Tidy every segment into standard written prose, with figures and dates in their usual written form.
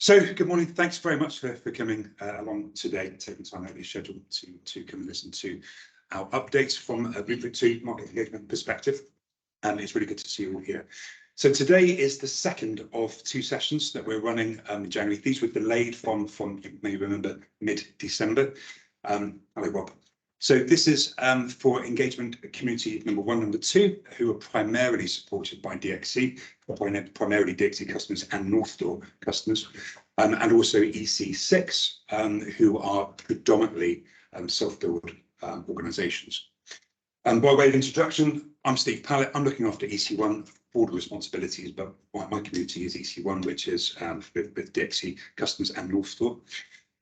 So good morning. Thanks very much for coming along today, taking time out of your schedule to come and listen to our updates from a BP2 market engagement perspective. It's really good to see you all here. So today is the second of two sessions that we're running in January. These were delayed from you may remember, mid-December. Hello, Rob. So this is for engagement community number 1, number 2, who are primarily supported by DXC, primarily DXC customers and North Door customers, and also EC6, who are predominantly self-build organisations. And by way of introduction, I'm Steve Pallett. I'm looking after EC1 broader responsibilities, but my community is EC1, which is with DXC customers and North Door.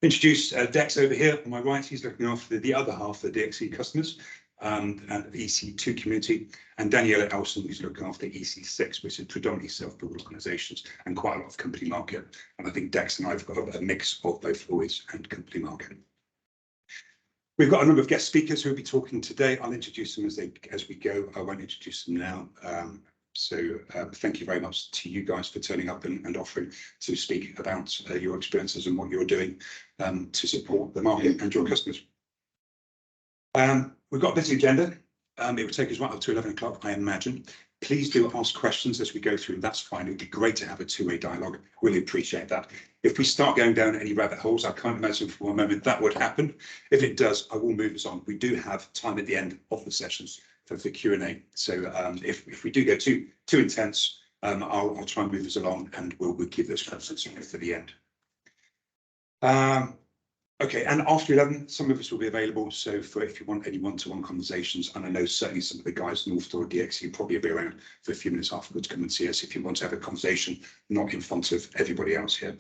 Introduce Dex over here on my right. He's looking after the other half of the DXC customers and the EC2 community, and Daniela Elson, who's looking after EC6, which is predominantly self-build organisations and quite a lot of company market. And I think Dex and I've got a mix of both Lloyds and company market. We've got a number of guest speakers who will be talking today. I'll introduce them as we go. I won't introduce them now. So thank you very much to you guys for turning up and offering to speak about your experiences and what you're doing to support the market and your customers. We've got a busy agenda. It will take us right up to 11 o'clock, I imagine. Please do ask questions as we go through. That's fine. It would be great to have a two-way dialogue. Really appreciate that. If we start going down any rabbit holes, I can't imagine for one moment that would happen. If it does, I will move us on. We do have time at the end of the sessions for Q&A. So if we do go too intense, I'll try and move us along, and we'll keep those questions for the end. Okay, and after 11, some of us will be available. So if you want any one-to-one conversations, and I know certainly some of the guys North Door DXC will probably be around for a few minutes afterwards, come and see us if you want to have a conversation, not in front of everybody else here.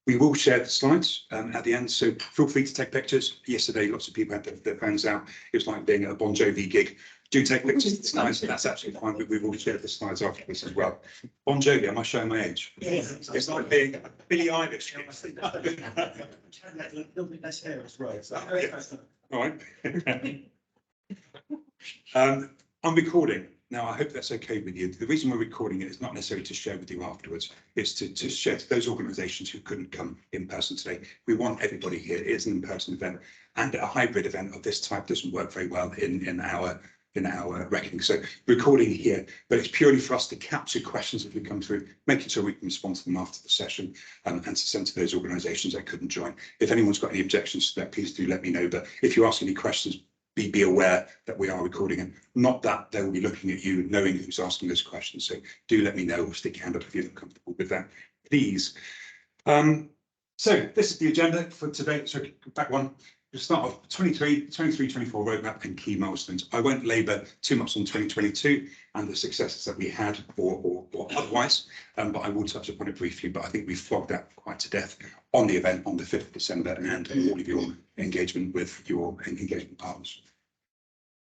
We will share the slides at the end, so feel free to take pictures. Yesterday, lots of people had their phones out. It was like being at a Bon Jovi gig. Do take pictures of the slides, and that's absolutely fine. But we will share the slides afterwards as well. Bon Jovi, am I showing my age? Yes. It's like being Billie Eilish. All right. I'm recording. Now, I hope that's okay with you. The reason we're recording it is not necessarily to share with you afterwards. It's to share to those organisations who couldn't come in person today. We want everybody here. It is an in-person event, and a hybrid event of this type doesn't work very well in our reckoning. So recording here, but it's purely for us to capture questions that we come through, making sure we can respond to them after the session, and to send to those organisations that couldn't join. If anyone's got any objections to that, please do let me know. But if you ask any questions, be aware that we are recording, and not that they will be looking at you knowing who's asking those questions. So do let me know, or stick your hand up if you're not comfortable with that, please. So this is the agenda for today. So back one. We'll start off 23-24 roadmap and key milestones. I won't labour too much on 2022 and the successes that we had or otherwise, but I will touch upon it briefly. But I think we flogged that quite to death on the event on the 5th of December, and all of your engagement with your engagement partners.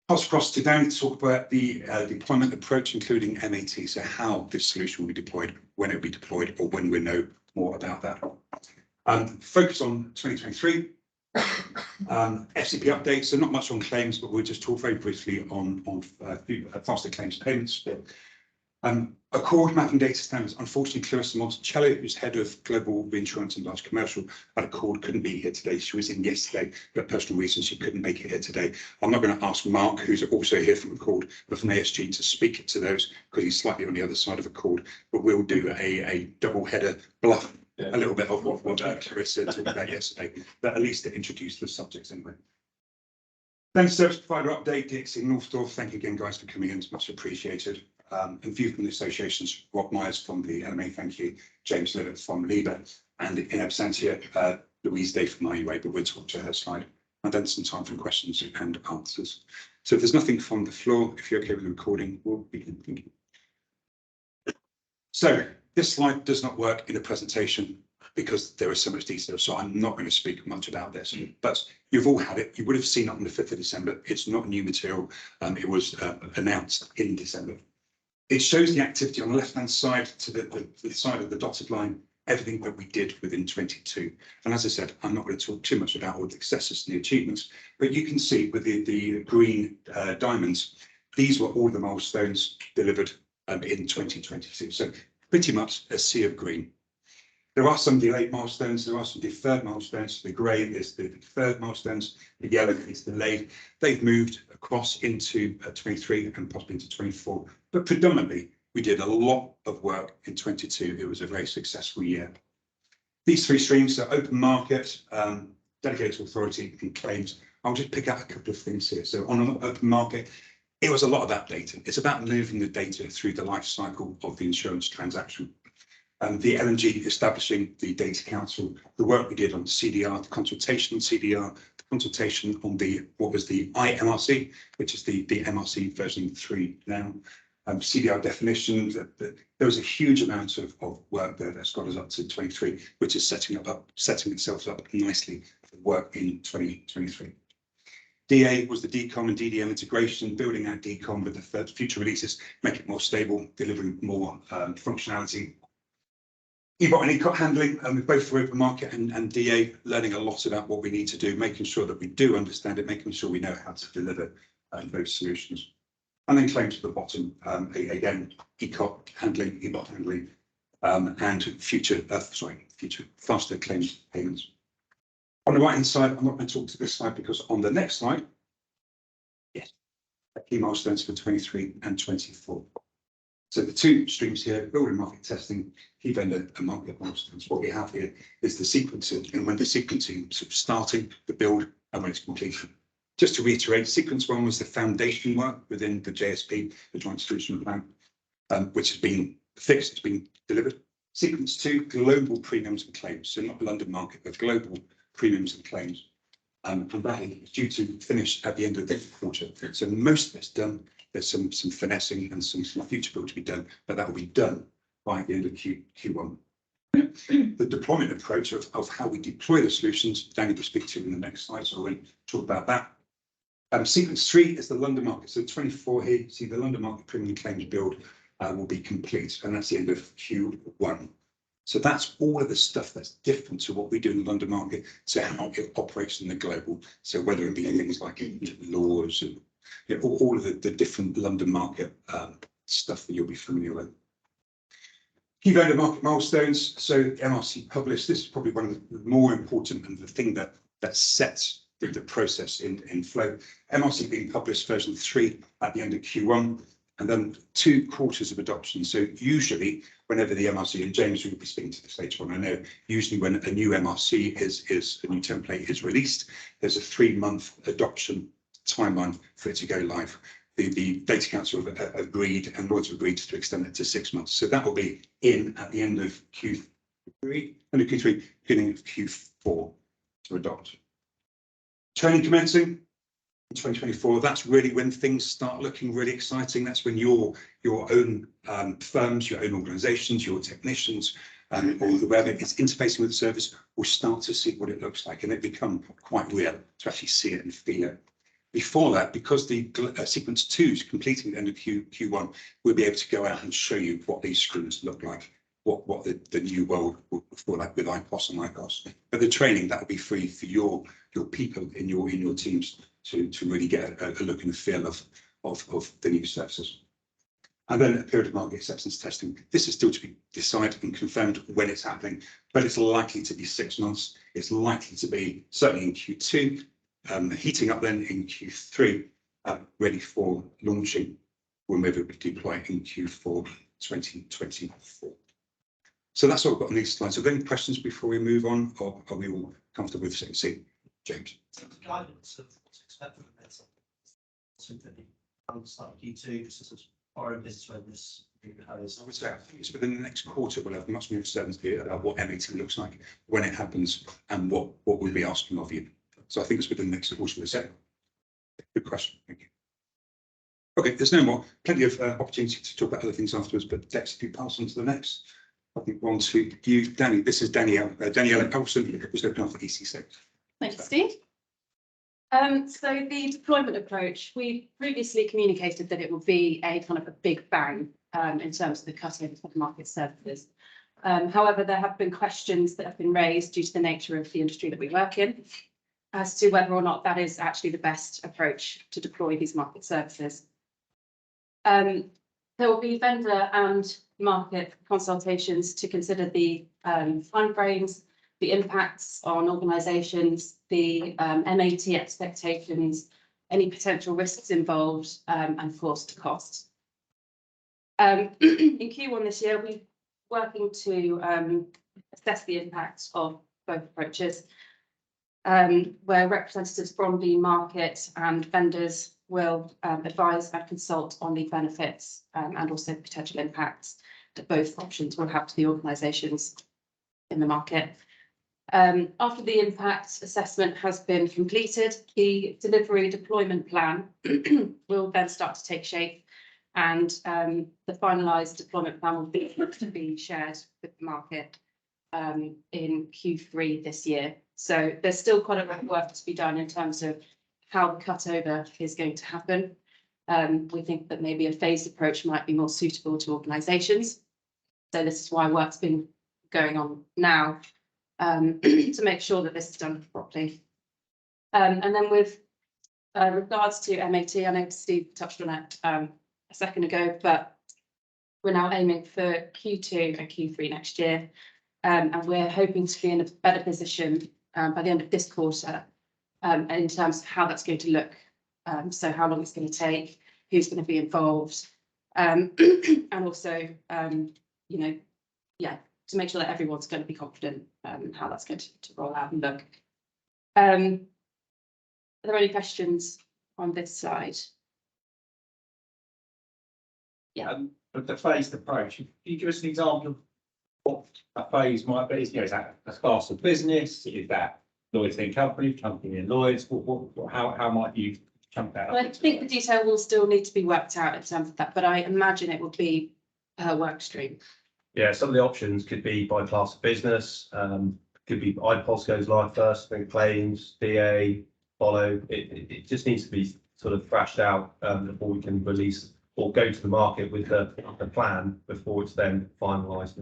Pass across to Danny to talk about the deployment approach, including MAT, so how this solution will be deployed, when it will be deployed, or when we know more about that. Focus on 2023. FCP updates, so not much on claims, but we'll just talk very briefly on faster claims payments. Accord mapping data standards. Unfortunately, Clarissa Monticello, who's head of global reinsurance and large commercial at Accord, couldn't be here today. She was in yesterday, but for personal reasons she couldn't make it here today. I'm not going to ask Mark, who's also here from Accord, but from ASG, to speak to those because he's slightly on the other side of Accord. But we'll do a double header bluff. A little bit of what Clarissa talked about yesterday, but at least to introduce the subjects anyway. Thanks, service provider update, DXC North Door. Thank you again, guys, for coming in. It's much appreciated. And view from the associations, Rob Myers from the LMA, thank you, James Livett from LIBA, and in absentia, Louise Day from IUA, but we'll talk to her slide. And then some time for questions and answers. So if there's nothing from the floor, if you're okay with the recording, we'll begin. Thank you. So this slide does not work in a presentation because there is so much detail, so I'm not going to speak much about this, but you've all had it. You would have seen it on the 5th of December. It's not new material. It was announced in December. It shows the activity on the left-hand side to the side of the dotted line, everything that we did within 22. And as I said, I'm not going to talk too much about all the successes and the achievements, but you can see with the green diamonds, these were all the milestones delivered in 2022. So pretty much a sea of green. There are some delayed milestones, there are some deferred milestones. The grey is the deferred milestones, the yellow is delayed. They've moved across into 23 and possibly into 24, but predominantly we did a lot of work in 22. It was a very successful year. These three streams are open market, delegated authority and claims. I'll just pick out a couple of things here. So on an open market, it was a lot about data. It's about moving the data through the life cycle of the insurance transaction. The LNG establishing the data council, the work we did on CDR, the consultation on CDR, the consultation on what was the IMRC, which is the MRC version 3 now. CDR definitions, there was a huge amount of work there that's got us up to 23, which is setting itself up nicely for work in 2023. DA was the DCOM and DDM integration, building out DCOM with the future releases, make it more stable, delivering more functionality. EBOT and ECOT handling, with both for open market and DA, learning a lot about what we need to do, making sure that we do understand it, making sure we know how to deliver those solutions. And then claims at the bottom, again, ECOT handling, EBOT handling, and future faster claims payments. On the right-hand side, I'm not going to talk to this slide because on the next slide, yes, key milestones for 23 and 24. So the two streams here, building market testing, key vendor and market milestones. What we have here is the sequencing, and when the sequencing sort of starting the build and when it's completion. Just to reiterate, sequence 1 was the foundation work within the JSP, the Joint Solution Plan, which has been fixed, it's been delivered. Sequence 2, global premiums and claims, so not London market, but global premiums and claims. And that is due to finish at the end of this quarter. So most of it's done. There's some finessing and some future build to be done, but that will be done by the end of Q1. The deployment approach of how we deploy the solutions, Danny will speak to in the next slide, so we'll talk about that. Sequence 3 is the London market. So 24 here, you see the London market premium claims build will be complete, and that's the end of Q1. So that's all of the stuff that's different to what we do in the London market, to how it operates in the global. So whether it be things like laws and all of the different London market stuff that you'll be familiar with. Key vendor market milestones. So MRC published, this is probably one of the more important and the thing that sets the process in flow. MRC being published version 3 at the end of Q1, and then 2 quarters of adoption. So usually whenever the MRC, and James will be speaking to this later on, I know, usually when a new MRC is a new template is released, there's a 3-month adoption timeline for it to go live. The Data Council have agreed, and Lloyd's agreed to extend it to 6 months. So that will be in at the end of Q3, beginning of Q4 to adopt. Training commencing in 2024. That's really when things start looking really exciting. That's when your own firms, your own organisations, your technicians, or whoever is interfacing with the service will start to see what it looks like, and it become quite real to actually see it and feel it. Before that, because the sequence 2 is completing at the end of Q1, we'll be able to go out and show you what these screens look like, what the new world will feel like with IPOS and ICOS. But the training, that will be free for your people in your teams to really get a look and a feel of the new services. And then a period of market acceptance testing. This is still to be decided and confirmed when it's happening, but it's likely to be 6 months. It's likely to be certainly in Q2. Heating up then in Q3, ready for launching when we deploy in Q4 2024. So that's all I've got on these slides. Are there any questions before we move on, or are we all comfortable with C? James? Guidance of what's expected from this. Q2, just as far as business readiness. I would say I think it's within the next quarter we'll have much more certainty about what MAT looks like, when it happens, and what we'll be asking of you. So I think it's within the next quarter. Good question. Thank you. Okay, there's no more. Plenty of opportunity to talk about other things afterwards, but Dex, if you pass on to the next, I think on to you, Danny. This is Danielle Elson, who's looking after EC6. Thank you, Steve. So the deployment approach, we previously communicated that it would be a kind of a big bang in terms of the cutting of market services. However, there have been questions that have been raised due to the nature of the industry that we work in, as to whether or not that is actually the best approach to deploy these market services. There will be vendor and market consultations to consider the timeframes, the impacts on organisations, the MAT expectations, any potential risks involved, and of course the costs. In Q1 this year, we're working to assess the impacts of both approaches, where representatives from the market and vendors will advise and consult on the benefits and also potential impacts that both options will have to the organisations in the market. After the impact assessment has been completed, the delivery deployment plan will then start to take shape, and the finalised deployment plan will be shared with the market in Q3 this year. So there's still quite a lot of work to be done in terms of how the cutover is going to happen. We think that maybe a phased approach might be more suitable to organisations. So this is why work's been going on now to make sure that this is done properly. And then with regards to MAT, I know Steve touched on it a second ago, but we're now aiming for Q2 and Q3 next year. And we're hoping to be in a better position by the end of this quarter in terms of how that's going to look. So how long it's going to take, who's going to be involved, and also, you know, yeah, to make sure that everyone's going to be confident in how that's going to roll out and look. Are there any questions on this slide? Yeah. The phased approach, can you give us an example of what a phase might be? You know, is that a class of business? Is that Lloyd's in company in Lloyd's? How might you chunk that up? Well, I think the detail will still need to be worked out in terms of that, but I imagine it will be per work stream. Yeah, some of the options could be by class of business, could be IPOS goes live first, then claims, DA, follow. It just needs to be sort of thrashed out before we can release or go to the market with the plan before it's then finalised.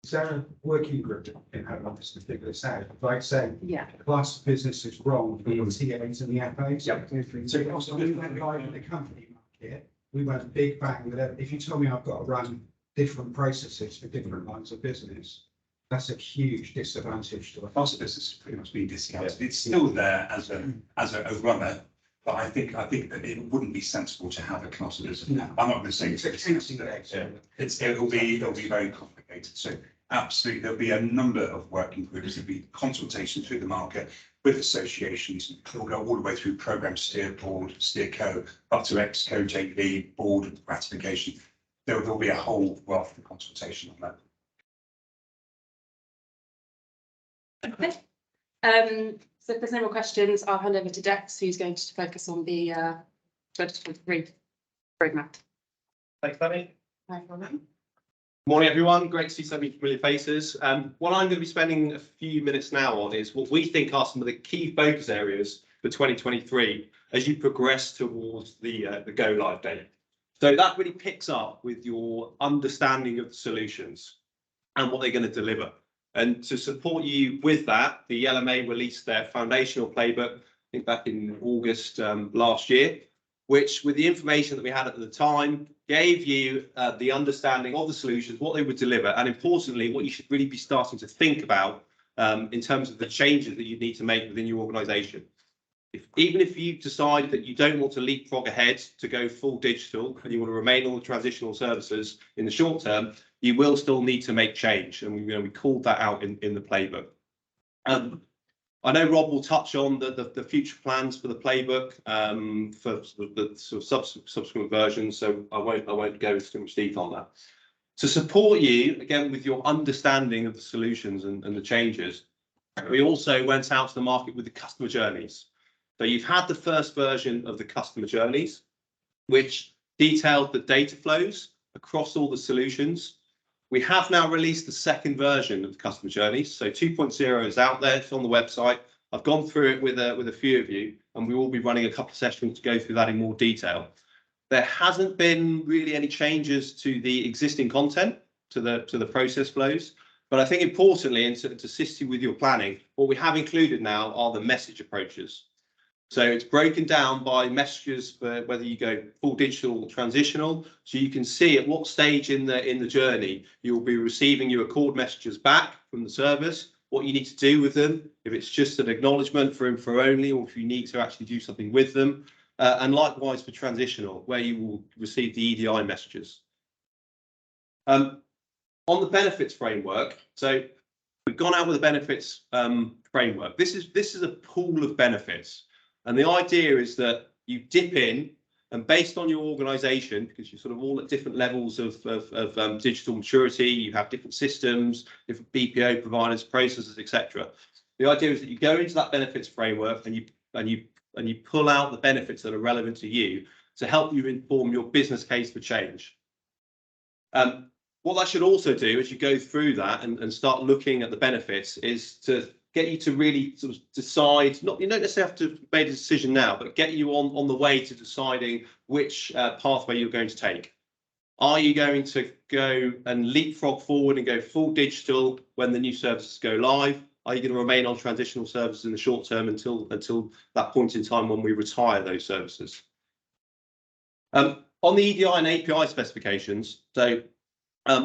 Is there a working group in Home Office to figure this out? Like saying, Yeah. the class of business is wrong for the TAs and the FAs. Yep. So also we went live in the company market, we went big bang with it. If you tell me I've got to run different processes for different lines of business, that's a huge disadvantage to us. Most of this is pretty much being discounted. It's still there as a runner, but I think that it wouldn't be sensible to have a class of business. No. I'm not going to say It's a counting exercise. it'll be very complicated. So absolutely, there'll be a number of working groups. There'll be consultations through the market with associations. It'll go all the way through program steer board, steer co, up to exco, JV, board ratification. There'll be a whole wealth of consultation on that. Okay. So if there's no more questions, I'll hand over to Dex, who's going to focus on the 2023 roadmap. Thanks, Danny. Hi, Ronan. Morning, everyone. Great to see so many familiar faces. What I'm going to be spending a few minutes now on is what we think are some of the key focus areas for 2023 as you progress towards the go live date. So that really picks up with your understanding of the solutions and what they're going to deliver. And to support you with that, the LMA released their foundational playbook, I think back in August last year, which with the information that we had at the time, gave you the understanding of the solutions, what they would deliver, and importantly, what you should really be starting to think about in terms of the changes that you need to make within your organisation. Even if you decide that you don't want to leapfrog ahead to go full digital and you want to remain on the transitional services in the short term, you will still need to make change. And we called that out in the playbook. I know Rob will touch on the future plans for the playbook for the sort of subsequent versions, so I won't go into too much detail on that. To support you, again, with your understanding of the solutions and the changes, we also went out to the market with the customer journeys. So you've had the first version of the customer journeys, which detailed the data flows across all the solutions. We have now released the second version of the customer journeys. So 2.0 is out there, it's on the website. I've gone through it with a few of you, and we will be running a couple of sessions to go through that in more detail. There hasn't been really any changes to the existing content, to the process flows. But I think importantly, and to assist you with your planning, what we have included now are the message approaches. So it's broken down by messages for whether you go full digital or transitional. So you can see at what stage in the journey you will be receiving your accord messages back from the service, what you need to do with them, if it's just an acknowledgement for info only, or if you need to actually do something with them. And likewise for transitional, where you will receive the EDI messages. On the benefits framework, so we've gone out with a benefits framework. This is a pool of benefits. And the idea is that you dip in, and based on your organisation, because you're sort of all at different levels of digital maturity, you have different systems, different BPO providers, processes, etc. The idea is that you go into that benefits framework and you pull out the benefits that are relevant to you to help you inform your business case for change. What that should also do as you go through that and start looking at the benefits is to get you to really sort of decide, you don't necessarily have to make a decision now, but get you on the way to deciding which pathway you're going to take. Are you going to go and leapfrog forward and go full digital when the new services go live? Are you going to remain on transitional services in the short term until that point in time when we retire those services? On the EDI and API specifications, so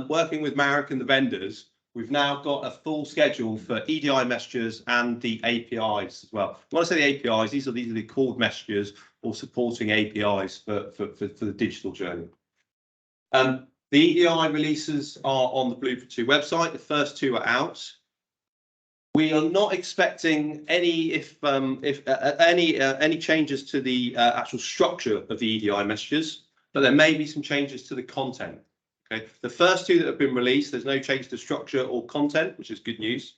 working with Marek and the vendors, we've now got a full schedule for EDI messages and the APIs as well. When I say the APIs, these are the called messages or supporting APIs for the digital journey. The EDI releases are on the BP2 website. The first two are out. We are not expecting any changes to the actual structure of the EDI messages, but there may be some changes to the content. Okay, the first two that have been released, there's no change to structure or content, which is good news.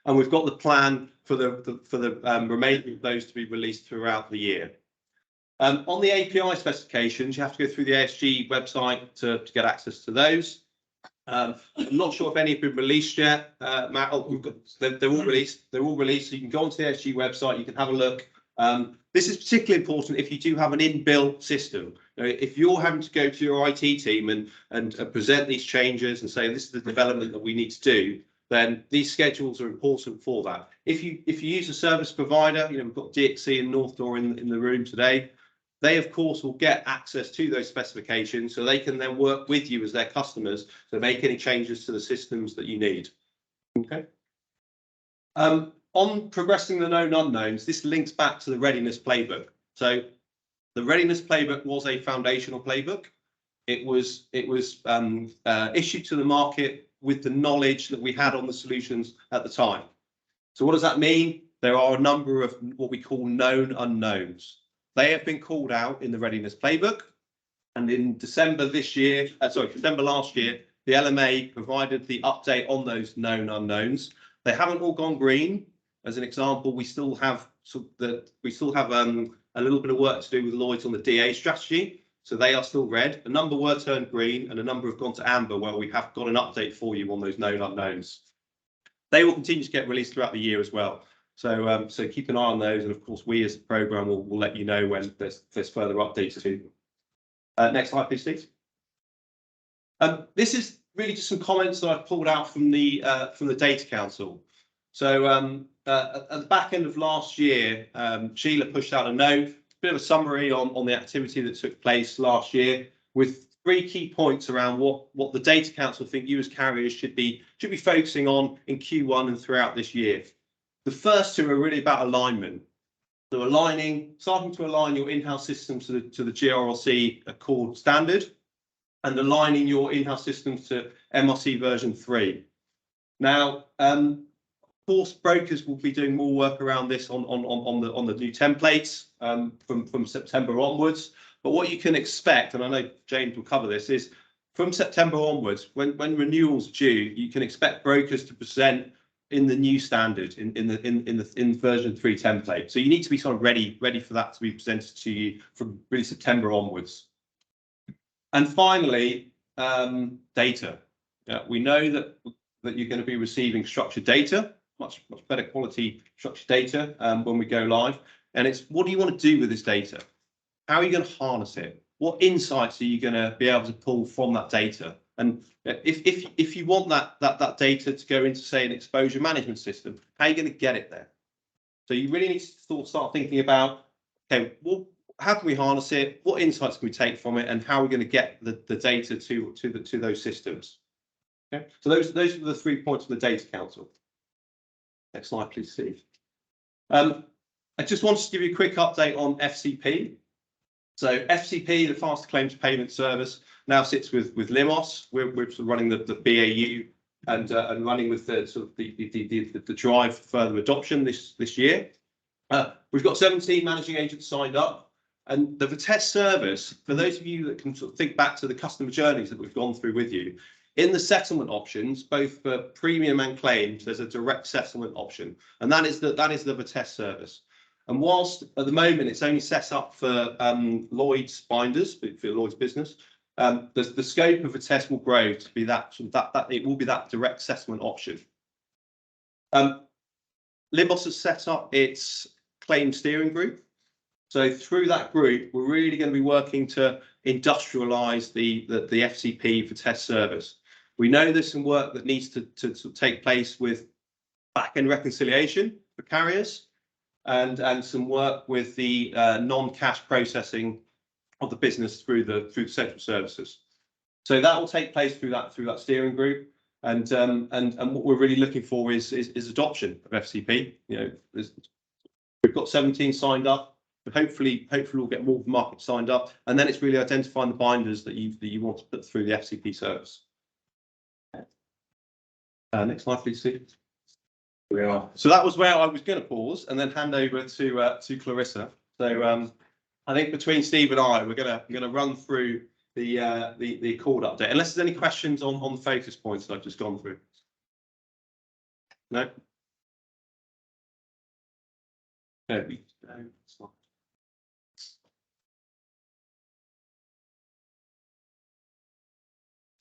And we've got the plan for the remainder of those to be released throughout the year. On the API specifications, you have to go through the ASG website to get access to those. I'm not sure if any have been released yet, Matt. They're all released. They're all released. So you can go onto the ASG website. You can have a look. This is particularly important if you do have an inbuilt system. If you're having to go to your IT team and present these changes and say this is the development that we need to do, then these schedules are important for that. If you use a service provider, we've got DXC and North Door in the room today. They, of course, will get access to those specifications so they can then work with you as their customers to make any changes to the systems that you need. Okay. On progressing the known unknowns, this links back to the readiness playbook. So the readiness playbook was a foundational playbook. It was issued to the market with the knowledge that we had on the solutions at the time. So what does that mean? There are a number of what we call known unknowns. They have been called out in the readiness playbook, and in December last year, the LMA provided the update on those known unknowns. They haven't all gone green. As an example, we still have a little bit of work to do with Lloyds on the DA strategy, so they are still red. A number were turned green, and a number have gone to amber, where we have got an update for you on those known unknowns. They will continue to get released throughout the year as well. So keep an eye on those, and of course we as the programme will let you know when there's further updates too. Next slide, please, Steve. This is really just some comments that I've pulled out from the Data Council. So at the back end of last year, Sheila pushed out a note, a bit of a summary on the activity that took place last year, with 3 key points around what the Data Council think you as carriers should be focusing on in Q1 and throughout this year. The first 2 are really about alignment. So starting to align your in-house systems to the GRLC Accord standard, and aligning your in-house systems to MRC version 3. Now, of course, brokers will be doing more work around this on the new templates from September onwards. But what you can expect, and I know James will cover this, is from September onwards, when renewals are due, you can expect brokers to present in the new standard in version 3 template. So you need to be sort of ready for that to be presented to you from really September onwards. And finally, data. We know that you're going to be receiving structured data, much better quality structured data when we go live. And it's, what do you want to do with this data? How are you going to harness it? What insights are you going to be able to pull from that data? And if you want that data to go into, say, an exposure management system, how are you going to get it there? So you really need to sort of start thinking about, okay, well, how can we harness it? What insights can we take from it, and how are we going to get the data to those systems? Okay, so those are the 3 points of the Data Council. Next slide, please, Steve. I just wanted to give you a quick update on FCP. So FCP, the Faster Claims Payment Service, now sits with Limos. We're sort of running the BAU and running with the sort of the drive for further adoption this year. We've got 17 managing agents signed up, and the Vitesse service, for those of you that can sort of think back to the customer journeys that we've gone through with you, in the settlement options, both for premium and claims, there's a direct settlement option, and that is the Vitesse service. And whilst at the moment it's only set up for Lloyd's binders, for Lloyd's business, the scope of Vitesse will grow to be that it will be that direct settlement option. Limos has set up its claim steering group. So through that group, we're really going to be working to industrialise the FCP Vitesse service. We know there's some work that needs to take place with back-end reconciliation for carriers, and some work with the non-cash processing of the business through the central services. So that will take place through that steering group, and what we're really looking for is adoption of FCP. You know, we've got 17 signed up, but hopefully we'll get more of the market signed up, and then it's really identifying the binders that you want to put through the FCP service. Next slide, please, Steve. We are. So that was where I was going to pause and then hand over to Clarissa. So I think between Steve and I, we're gonna run through the Accord update. Unless there's any questions on the focus points that I've just gone through. No. No.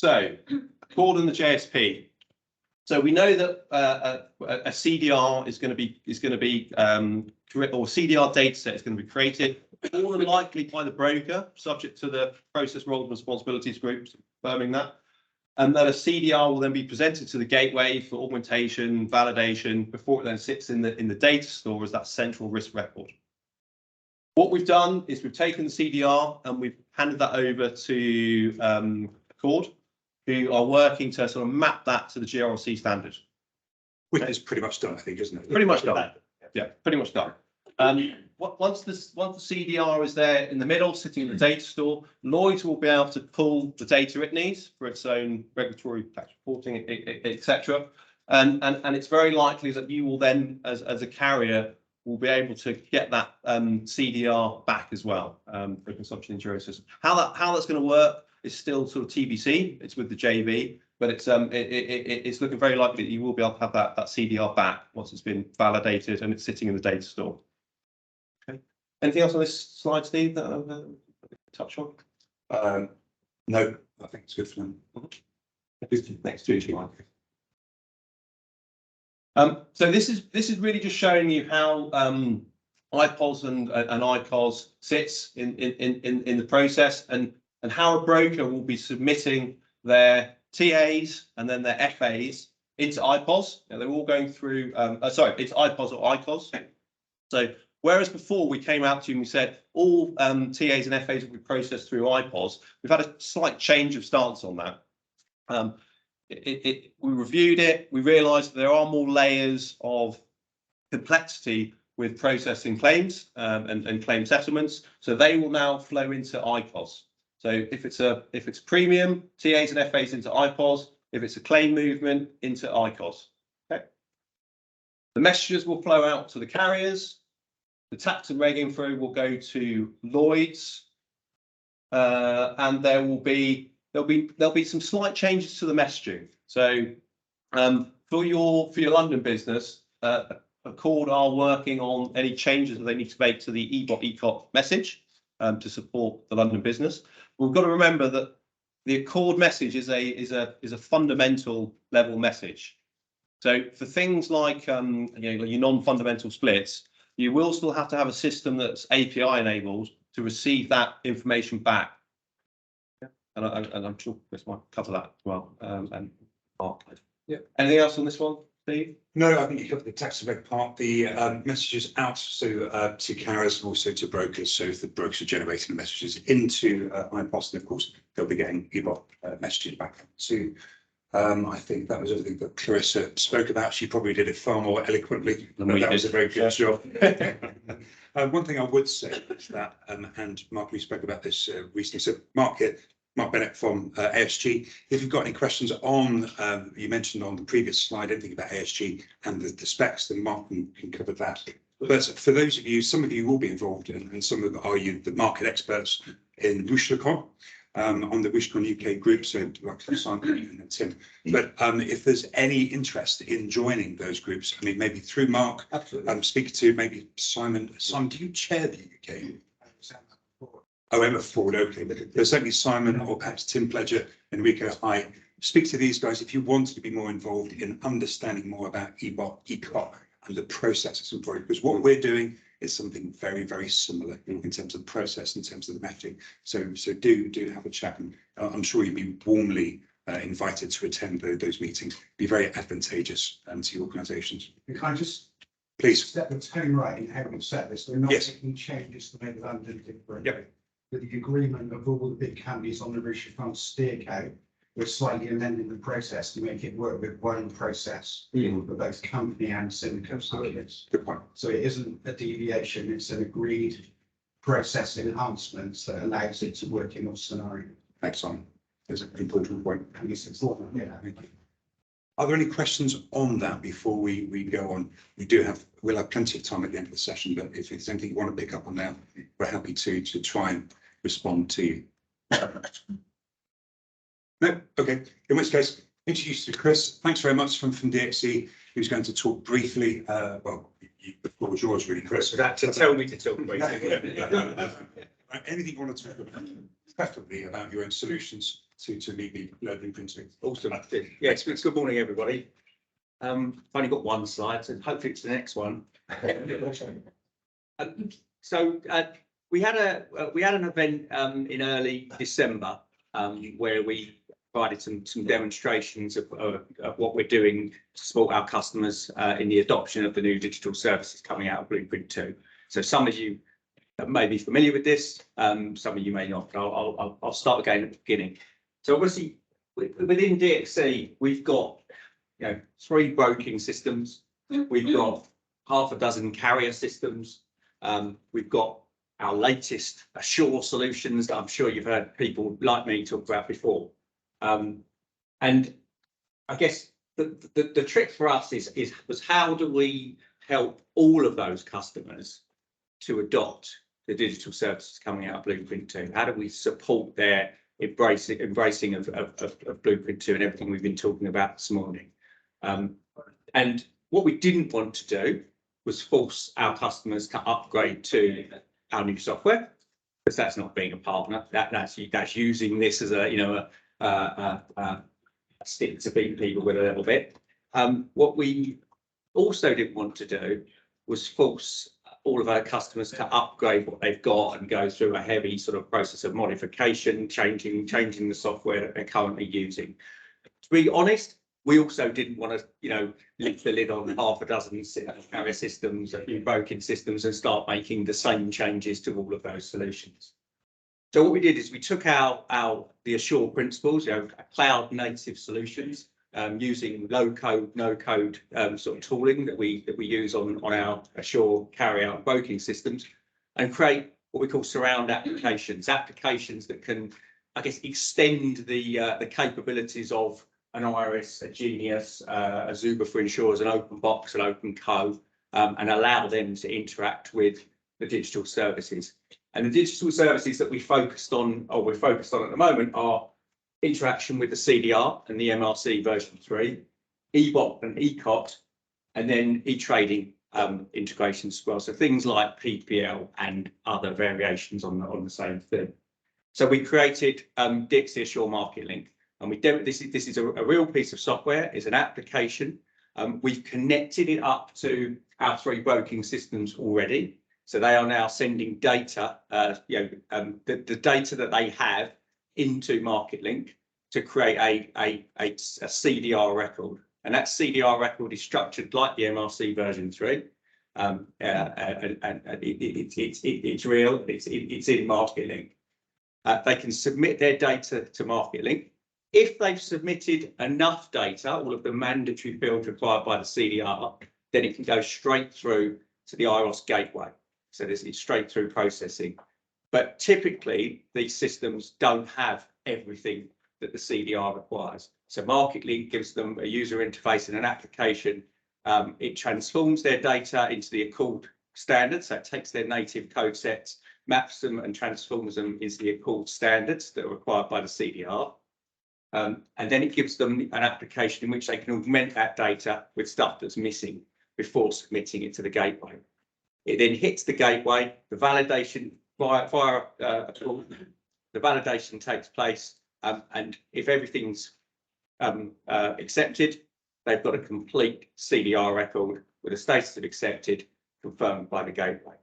So Accord and the JSP. So we know that a CDR is going to be or CDR data set is going to be created, more than likely by the broker, subject to the process roles and responsibilities groups confirming that, and that a CDR will then be presented to the gateway for augmentation, validation, before it then sits in the data store as that central risk record. What we've done is we've taken the CDR and we've handed that over to Accord, who are working to sort of map that to the GRLC standard. Which is pretty much done, I think, isn't it? Pretty much done. Yeah, pretty much done. Once the CDR is there in the middle, sitting in the data store, Lloyd's will be able to pull the data it needs for its own regulatory tax reporting, etc. And it's very likely that you will then, as a carrier, will be able to get that CDR back as well for consumption insurance system. How that's going to work is still sort of TBC. It's with the JV, but it's looking very likely that you will be able to have that CDR back once it's been validated and it's sitting in the data store. Okay. Anything else on this slide, Steve, that I'll touch on? No, I think it's good for them. Next to each line. So this is really just showing you how IPOS and ICOS sits in the process, and how a broker will be submitting their TAs and then their FAs into IPOS. Now they're all going through, it's IPOS or ICOS. So whereas before we came out to you and we said all TAs and FAs will be processed through IPOS, we've had a slight change of stance on that. We reviewed it, we realised there are more layers of complexity with processing claims and claim settlements, so they will now flow into IPOS. So if it's premium, TAs and FAs into IPOS. If it's a claim movement, into ICOS. Okay. The messages will flow out to the carriers. The tax and reg info will go to Lloyd's, and there'll be some slight changes to the messaging. So for your London business, Accord are working on any changes that they need to make to the EBOT message to support the London business. We've got to remember that the Accord message is a fundamental level message. So for things like your non-fundamental splits, you will still have to have a system that's API enabled to receive that information back. And I'm sure Chris might cover that as well. And Mark. Yeah. Anything else on this one? Steve? No, I think you covered the tax reg part, the messages out to carriers and also to brokers. So if the brokers are generating the messages into iPost, and of course, they'll be getting EBOT messages back to. I think that was everything that Clarissa spoke about. She probably did it far more eloquently, but that was a very good job. One thing I would say is that, and Mark, we spoke about this recently. So Mark Bennett from ASG. If you've got any questions on, you mentioned on the previous slide, anything about ASG and the specs, then Mark can cover that. But for those of you, some of you will be involved in, and some of them are you, the market experts in Wishlecon, on the Wishlecon UK group, so like Simon and Tim. But if there's any interest in joining those groups, I mean, maybe through Mark, speak to maybe Simon. Simon, do you chair the UK? Oh, Emma Ford, okay. There's certainly Simon or perhaps Tim Pledger, Enrico High. Speak to these guys if you want to be more involved in understanding more about EBOT, ECOT and the processes and because what we're doing is something very, very similar in terms of the process, in terms of the messaging. So do have a chat, and I'm sure you'd be warmly invited to attend those meetings. Be very advantageous to your organisations. Can I just Please set the tone right in how we've set this? We're not Yes. making changes to make London different. Yep. With the agreement of all the big companies on the Rishi Fund steer code, we're slightly amending the process to make it work with one process for both company and syndicate markets. Good point. So it isn't a deviation, it's an agreed process enhancements that allows it to work in all scenarios. Excellent. There's an important point. And it's important, yeah. Are there any questions on that before we go on? We'll have plenty of time at the end of the session, but if there's anything you want to pick up on now, we're happy to try and respond to you. No, okay. In which case, introduce you to Chris. Thanks very much from DXC, who's going to talk briefly. Well, the floor is yours, really, Chris. That to tell me to talk briefly. Anything you want to talk about, preferably about your own solutions to maybe learning printing. Awesome. Yes, good morning, everybody. I've only got one slide, so hopefully it's the next one. So we had an event in early December where we provided some demonstrations of what we're doing to support our customers in the adoption of the new digital services coming out of Blueprint 2. So some of you may be familiar with this, some of you may not. I'll start again at the beginning. So obviously within DXC, we've got 3 broking systems, we've got half a dozen carrier systems, we've got our latest Assure solutions that I'm sure you've heard people like me talk about before. And I guess the trick for us was how do we help all of those customers to adopt the digital services coming out of Blueprint 2? How do we support their embracing of Blueprint 2 and everything we've been talking about this morning? And what we didn't want to do was force our customers to upgrade to our new software, because that's not being a partner. That's using this as a stick to beat people with a little bit. What we also didn't want to do was force all of our customers to upgrade what they've got and go through a heavy sort of process of modification, changing the software that they're currently using. To be honest, we also didn't want to, lift the lid on half a dozen carrier systems, a few broken systems, and start making the same changes to all of those solutions. So what we did is we took the Assure principles, cloud native solutions, using low code, no code sort of tooling that we use on our Assure carrier and broking systems, and create what we call surround applications that can, I guess, extend the capabilities of an Iris, a Genius, a Zuba for insurers, an Open Box, an Open Co, and allow them to interact with the digital services. And the digital services that we're focused on at the moment are interaction with the CDR and the MRC version 3, EBOT and ECOT, and then e-trading integrations as well. So things like PPL and other variations on the same thing. So we created DXC Assure Market Link, and this is a real piece of software. It's an application. We've connected it up to our 3 broking systems already. So they are now sending data, the data that they have into Market Link to create a CDR record. And that CDR record is structured like the MRC version 3. And it's real, it's in MarketLink. They can submit their data to MarketLink. If they've submitted enough data, all of the mandatory fields required by the CDR, then it can go straight through to the IROS gateway. So it's straight through processing. But typically, these systems don't have everything that the CDR requires. So MarketLink gives them a user interface and an application. It transforms their data into the Accord standard. So it takes their native code sets, maps them and transforms them into the Accord standards that are required by the CDR. And then it gives them an application in which they can augment that data with stuff that's missing before submitting it to the gateway. It then hits the gateway, the validation the validation takes place, and if everything's accepted, they've got a complete CDR record with a status of accepted confirmed by the gateway.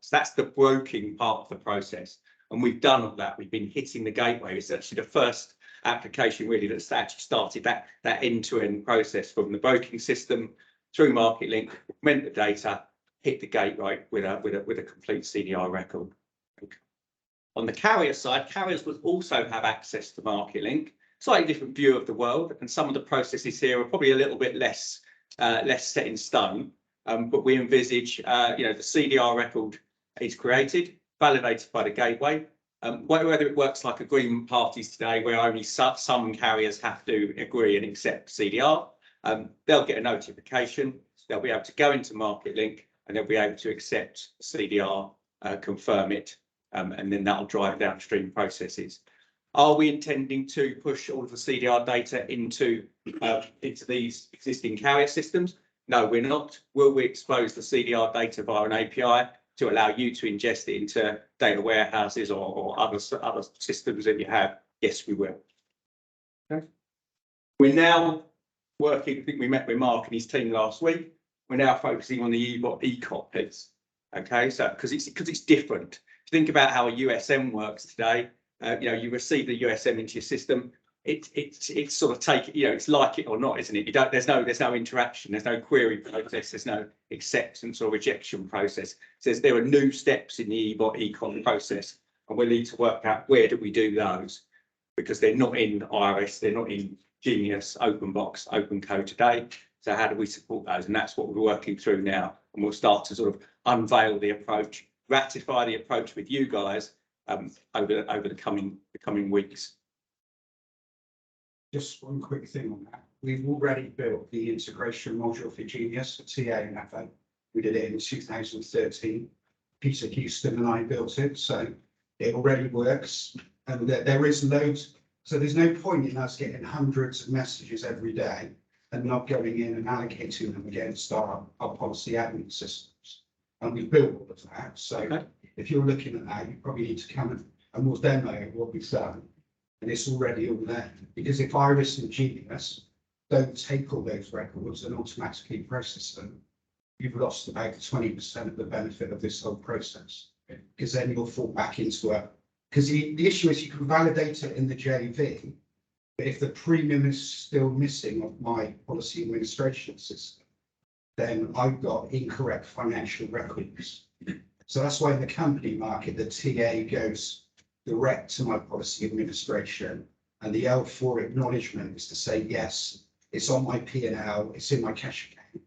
So that's the broking part of the process, and we've done all that. We've been hitting the gateway. It's actually the first application really that's actually started that end-to-end process from the broking system through MarketLink, augment the data, hit the gateway with a complete CDR record. Okay. On the carrier side, carriers would also have access to MarketLink. Slightly different view of the world, and some of the processes here are probably a little bit less set in stone. But we envisage, the CDR record is created, validated by the gateway. Whether it works like agreement parties today, where only some carriers have to agree and accept CDR, they'll get a notification. They'll be able to go into MarketLink and they'll be able to accept CDR, confirm it, and then that'll drive downstream processes. Are we intending to push all of the CDR data into these existing carrier systems? No, we're not. Will we expose the CDR data via an API to allow you to ingest it into data warehouses or other systems that you have? Yes, we will. Okay. We're now working, I think we met with Mark and his team last week. We're now focusing on the ECOP piece. Okay, so because it's different. If you think about how a USM works today, you receive the USM into your system. It's sort of it's like it or not, isn't it? There's no interaction, there's no query process, there's no acceptance or rejection process. So there are new steps in the ECOP process, and we need to work out where do we do those, because they're not in IRS, they're not in Genius, OpenBox, OpenCode today. So how do we support those? And that's what we're working through now. And we'll start to sort of unveil the approach, ratify the approach with you guys over the coming weeks. Just one quick thing on that. We've already built the integration module for Genius for TA and FA. We did it in 2013. Peter Houston and I built it, so it already works. And there is loads. So there's no point in us getting hundreds of messages every day and not going in and allocating them against our policy admin systems. And we built all of that. So okay. If you're looking at that, you probably need to come and we'll demo what we've done. And it's already all there. Because if Iris and Genius don't take all those records and automatically process them, you've lost about 20% of the benefit of this whole process. Because then you'll fall back into because the issue is you can validate it in the JV, but if the premium is still missing of my policy administration system, then I've got incorrect financial records. So that's why in the company market, the TA goes direct to my policy administration, and the L4 acknowledgement is to say, yes, it's on my P&L, it's in my cash account.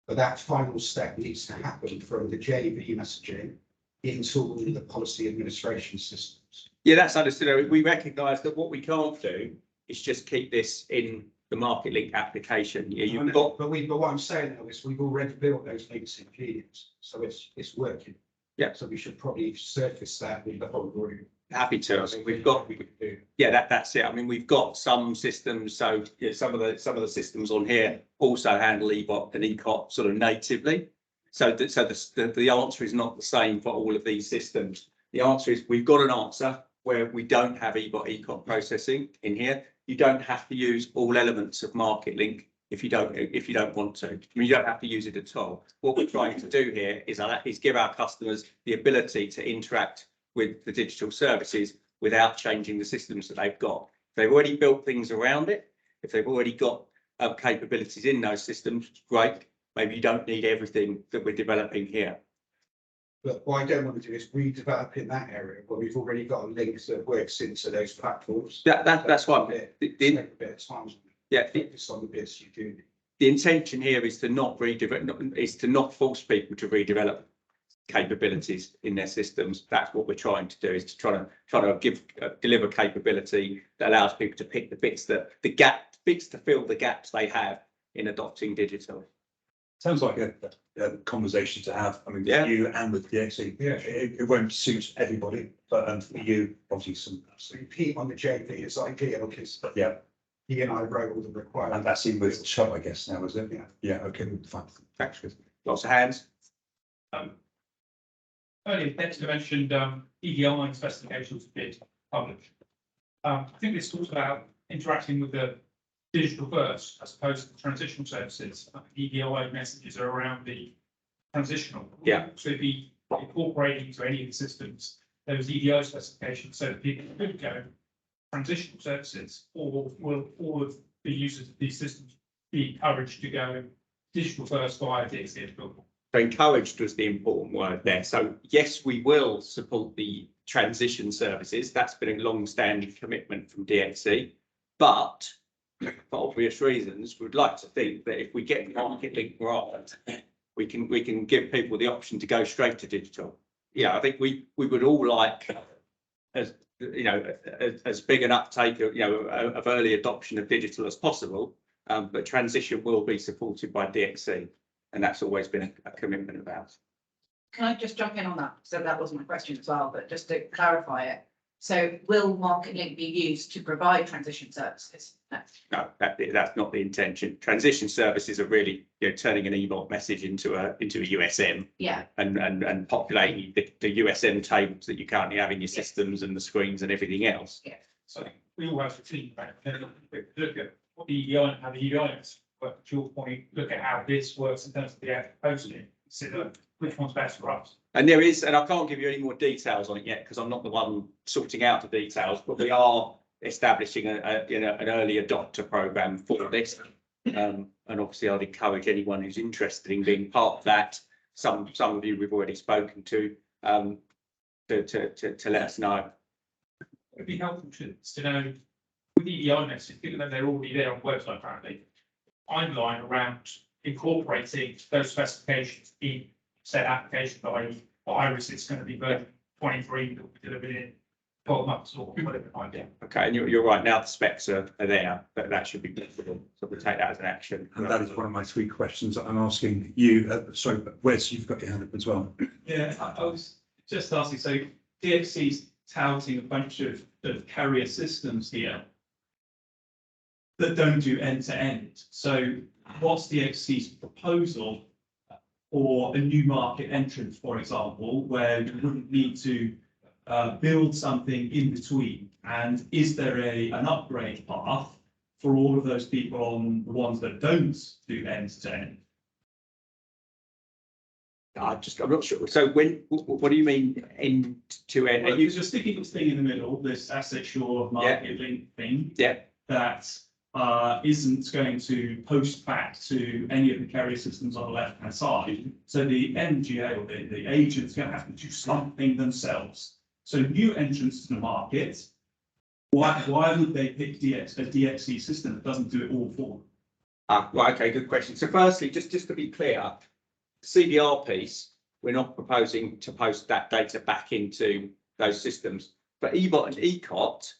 But that final step needs to happen from the JV messaging into all the policy administration systems. Yeah, that's understood. We recognise that what we can't do is just keep this in the MarketLink application. Yeah, you've got. But what I'm saying though is we've already built those links in Genius, so it's working. Yeah. So we should probably surface that with the whole group. Happy to. I mean, we've got. Yeah, that's it. I mean, we've got some systems. So yeah, some of the systems on here also handle EBOT and ECOP sort of natively. So the answer is not the same for all of these systems. The answer is we've got an answer where we don't have EBOT ECOP processing in here. You don't have to use all elements of MarketLink if you don't want to. I mean, you don't have to use it at all. What we're trying to do here is give our customers the ability to interact with the digital services without changing the systems that they've got. If they've already built things around it, if they've already got capabilities in those systems, great. Maybe you don't need everything that we're developing here. But what I don't want to do is redevelop in that area where we've already got a link that works into those platforms. That's what Take a bit of time. Yeah. Focus on the bits you do. The intention here is to not redevelop, is to not force people to redevelop capabilities in their systems. That's what we're trying to do, is to try to deliver capability that allows people to pick the bits to fill the gaps they have in adopting digital. Sounds like a conversation to have. I mean, with Yeah. you and with DXE. Yeah. It won't suit everybody, but for you, obviously some. So Pete on the JV is ideal because Yeah, he and I wrote all the and requirements. that's in with Chubb, I guess now, is it? Yeah. Yeah. Okay. Fine. Thanks, Chris. Lots of hands. Earlier, Dexter mentioned EDI specifications being published. I think this talks about interacting with the digital first as opposed to the transitional services. EDI messages are around the transitional. Yeah. So be incorporating into any of the systems those EDI specifications so that people could go transitional services, or will all of the users of these systems be encouraged to go digital first via DXE? So encouraged was the important word there. So yes, we will support the transition services. That's been a long-standing commitment from DXE, but for obvious reasons, we'd like to think that if we get market link right, we can give people the option to go straight to digital. Yeah, I think we would all like, as you know, as big an uptake of, of early adoption of digital as possible. But transition will be supported by DXE, and that's always been a commitment of ours. Can I just jump in on that? So that was my question as well, but just to clarify it. So will Market Link be used to provide transition services? No, that's not the intention. Transition services are really, turning an EBOT message into a USM. Yeah. And populating the USM tables that you currently have in your systems and the screens and everything else. Yeah. So we all have the feedback, look at what the EDI and how the EDI is, but to your point, look at how this works in terms of the actual posting, consider which one's best for us. And there is, and I can't give you any more details on it yet because I'm not the one sorting out the details, but we are establishing an early adopter program for this. And obviously I'd encourage anyone who's interested in being part of that. Some of you we've already spoken to let us know. It'd be helpful to know with the EDI message, given that they're already there on the website currently, timeline around incorporating those specifications in said application, i.e. for Iris, it's going to be version 23 that will be delivered in 12 months or whatever it might be. Okay, and you're right, now the specs are there, but that should be possible. So we'll take that as an action. And that is one of my three questions that I'm asking you. Sorry, but Wes, you've got your hand up as well. Yeah, I was just asking, so DXC's touting a bunch of carrier systems here that don't do end-to-end. So what's DXC's proposal for a new market entrant, for example, where you wouldn't need to build something in between? And is there an upgrade path for all of those people on the ones that don't do end-to-end? I'm not sure. So what do you mean end to end? Well, you're sticking this thing in the middle, this asset sure market link thing. Yeah. That isn't going to post back to any of the carrier systems on the left-hand side. So the MGA or the agent's going to have to do something themselves. So new entrants to the market, why would they pick a DXE system that doesn't do it all for them? Right, okay, good question. So firstly, just to be clear, CDR piece, we're not proposing to post that data back into those systems. For EBOT and ECOT,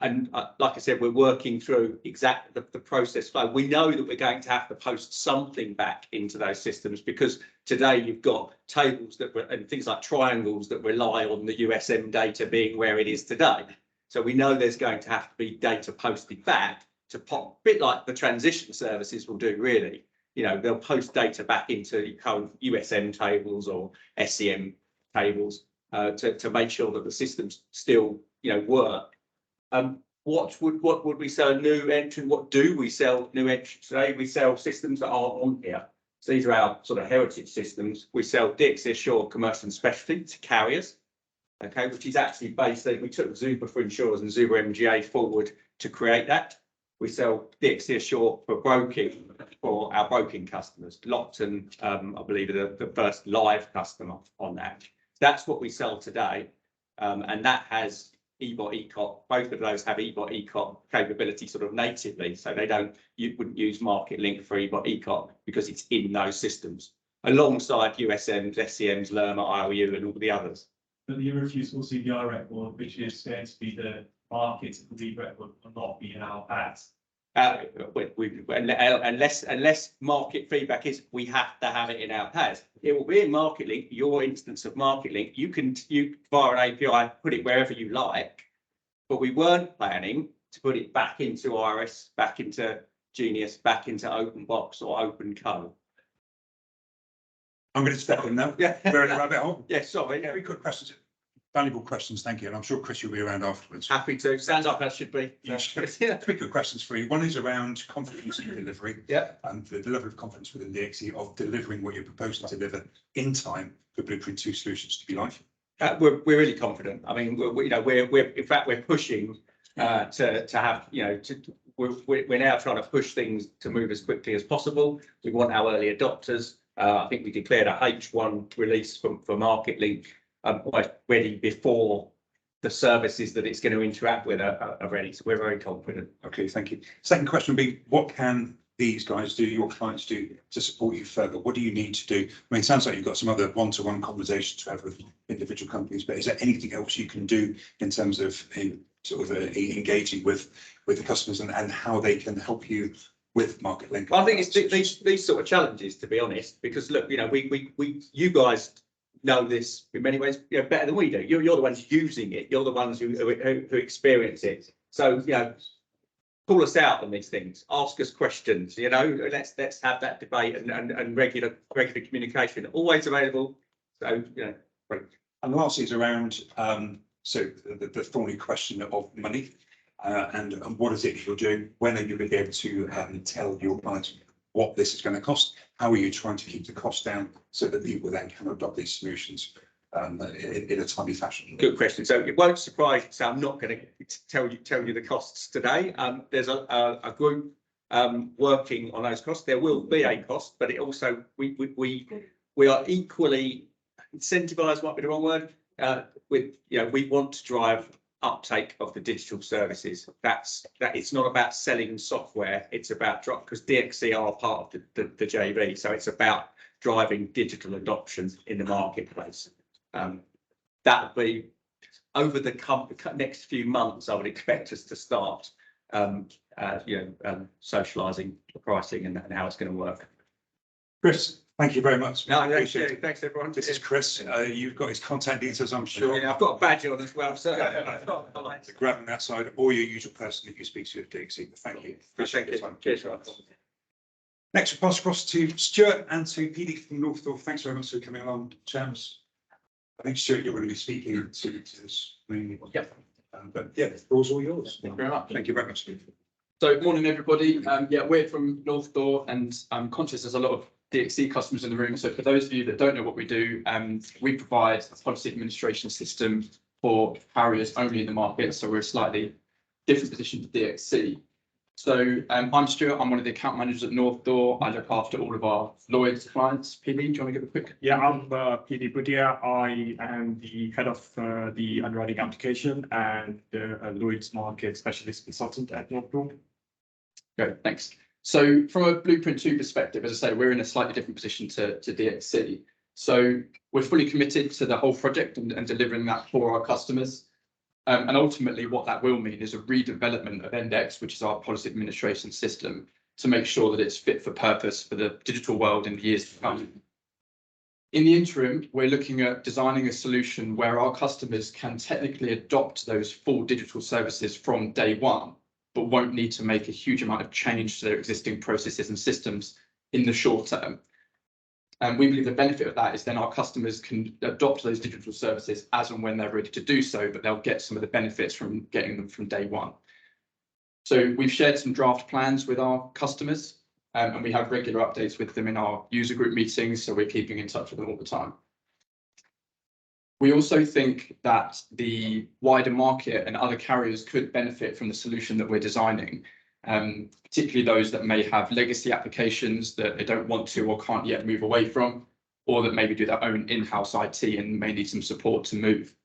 and like I said, we're working through exactly the process flow. We know that we're going to have to post something back into those systems because today you've got tables and things like triangles that rely on the USM data being where it is today. So we know there's going to have to be data posted back to pop, a bit like the transition services will do really. They'll post data back into current USM tables or SCM tables to make sure that the systems still, work. What would we sell a new entrant? What do we sell new entrants today? We sell systems that aren't on here. So these are our sort of heritage systems. We sell DXE Assure Commercial and Specialty to carriers, okay, which is actually based. We took Zuba for insurers and Zuba MGA forward to create that. We sell DXC Assure for broking for our broking customers. Lockton, I believe, are the first live customer on that. That's what we sell today, and that has eBot ECOP. Both of those have eBot ECOP capability sort of natively, so you wouldn't use Market Link for eBot ECOP because it's in those systems alongside USMs, SCMs, Lerma, IOU, and all the others. But the irrefutable CBI record, which is going to be the market lead record, will not be in our pads. Unless market feedback is we have to have it in our pads, it will be in Market Link. Your instance of Market Link, you via an API put it wherever you like, but we weren't planning to put it back into Iris, back into Genius, back into OpenBox or OpenCo. I'm going to step in now. Yeah. We're in a rabbit hole. Yeah, sorry. Very good questions. Valuable questions. Thank you. And I'm sure Chris will be around afterwards. Happy to. Sounds like that should be. Yeah. Yeah. Three good questions for you. One is around confidence in delivery. Yeah. And the level of confidence within DXC of delivering what you're proposing to deliver in time for Blueprint 2 solutions to be live. We're really confident. I mean, we're in fact we're pushing to have we're now trying to push things to move as quickly as possible. We want our early adopters. I think we declared a H1 release for Market Link almost ready before the services that it's going to interact with are ready. So we're very confident. Okay, thank you. Second question would be, what can these guys do, your clients do, to support you further? What do you need to do? I mean, it sounds like you've got some other one-to-one conversations to have with individual companies, but is there anything else you can do in terms of engaging with the customers and how they can help you with Market Link? I think it's these sort of challenges, to be honest, because look, you guys know this in many ways, better than we do. You're the ones using it. You're the ones who experience it. So, call us out on these things. Ask us questions. Let's have that debate and regular communication. Always available. So, great. And lastly is around the thorny question of money. And what is it you're doing? When are you going to be able to tell your clients what this is going to cost? How are you trying to keep the cost down so that people then can adopt these solutions in a timely fashion? Good question. So it won't surprise you. So I'm not going to tell you the costs today. There's a group working on those costs. There will be a cost, but it also we are equally incentivized. Might be the wrong word. We want to drive uptake of the digital services. That it's not about selling software, it's about because DXC are part of the JV, so it's about driving digital adoption in the marketplace. That will be over the next few months. I would expect us to start socializing the pricing and how it's going to work. Chris, thank you very much. No, Appreciate it. thanks everyone. This is Chris. You've got his contact details, I'm sure. Yeah, I've got a badge on as well, so Grab him outside, or your usual person that you speak to at DXC. Thank you. Appreciate your time. Cheers, guys. Next, we'll pass across to Stuart and to PD from Norththorpe. Thanks very much for coming along, champs. I think, Stuart, you're going to be speaking to this. Yep. But yeah, the floor's all yours. Thank you very much. Thank you very much. So, morning, everybody. We're from Norththorpe, and I'm conscious there's a lot of DXC customers in the room. So for those of you that don't know what we do, we provide a policy administration system for carriers only in the market. So we're a slightly different position to DXC. So I'm Stuart. I'm one of the account managers at Norththorpe. I look after all of our Lloyd's clients. PD, do you want to give a quick? Yeah, I'm PD Bhutia. I am the head of the underwriting application and Lloyd's market specialist consultant at Norththorpe. Great, thanks. So from a Blueprint 2 perspective, as I say, we're in a slightly different position to DXC. So we're fully committed to the whole project and delivering that for our customers. And ultimately what that will mean is a redevelopment of Index, which is our policy administration system, to make sure that it's fit for purpose for the digital world in the years to come. In the interim, we're looking at designing a solution where our customers can technically adopt those full digital services from day one, but won't need to make a huge amount of change to their existing processes and systems in the short term. And we believe the benefit of that is then our customers can adopt those digital services as and when they're ready to do so, but they'll get some of the benefits from getting them from day one. So we've shared some draft plans with our customers, and we have regular updates with them in our user group meetings, so we're keeping in touch with them all the time. We also think that the wider market and other carriers could benefit from the solution that we're designing. particularly those that may have legacy applications that they don't want to or can't yet move away from, or that maybe do their own in-house IT and may need some support to move.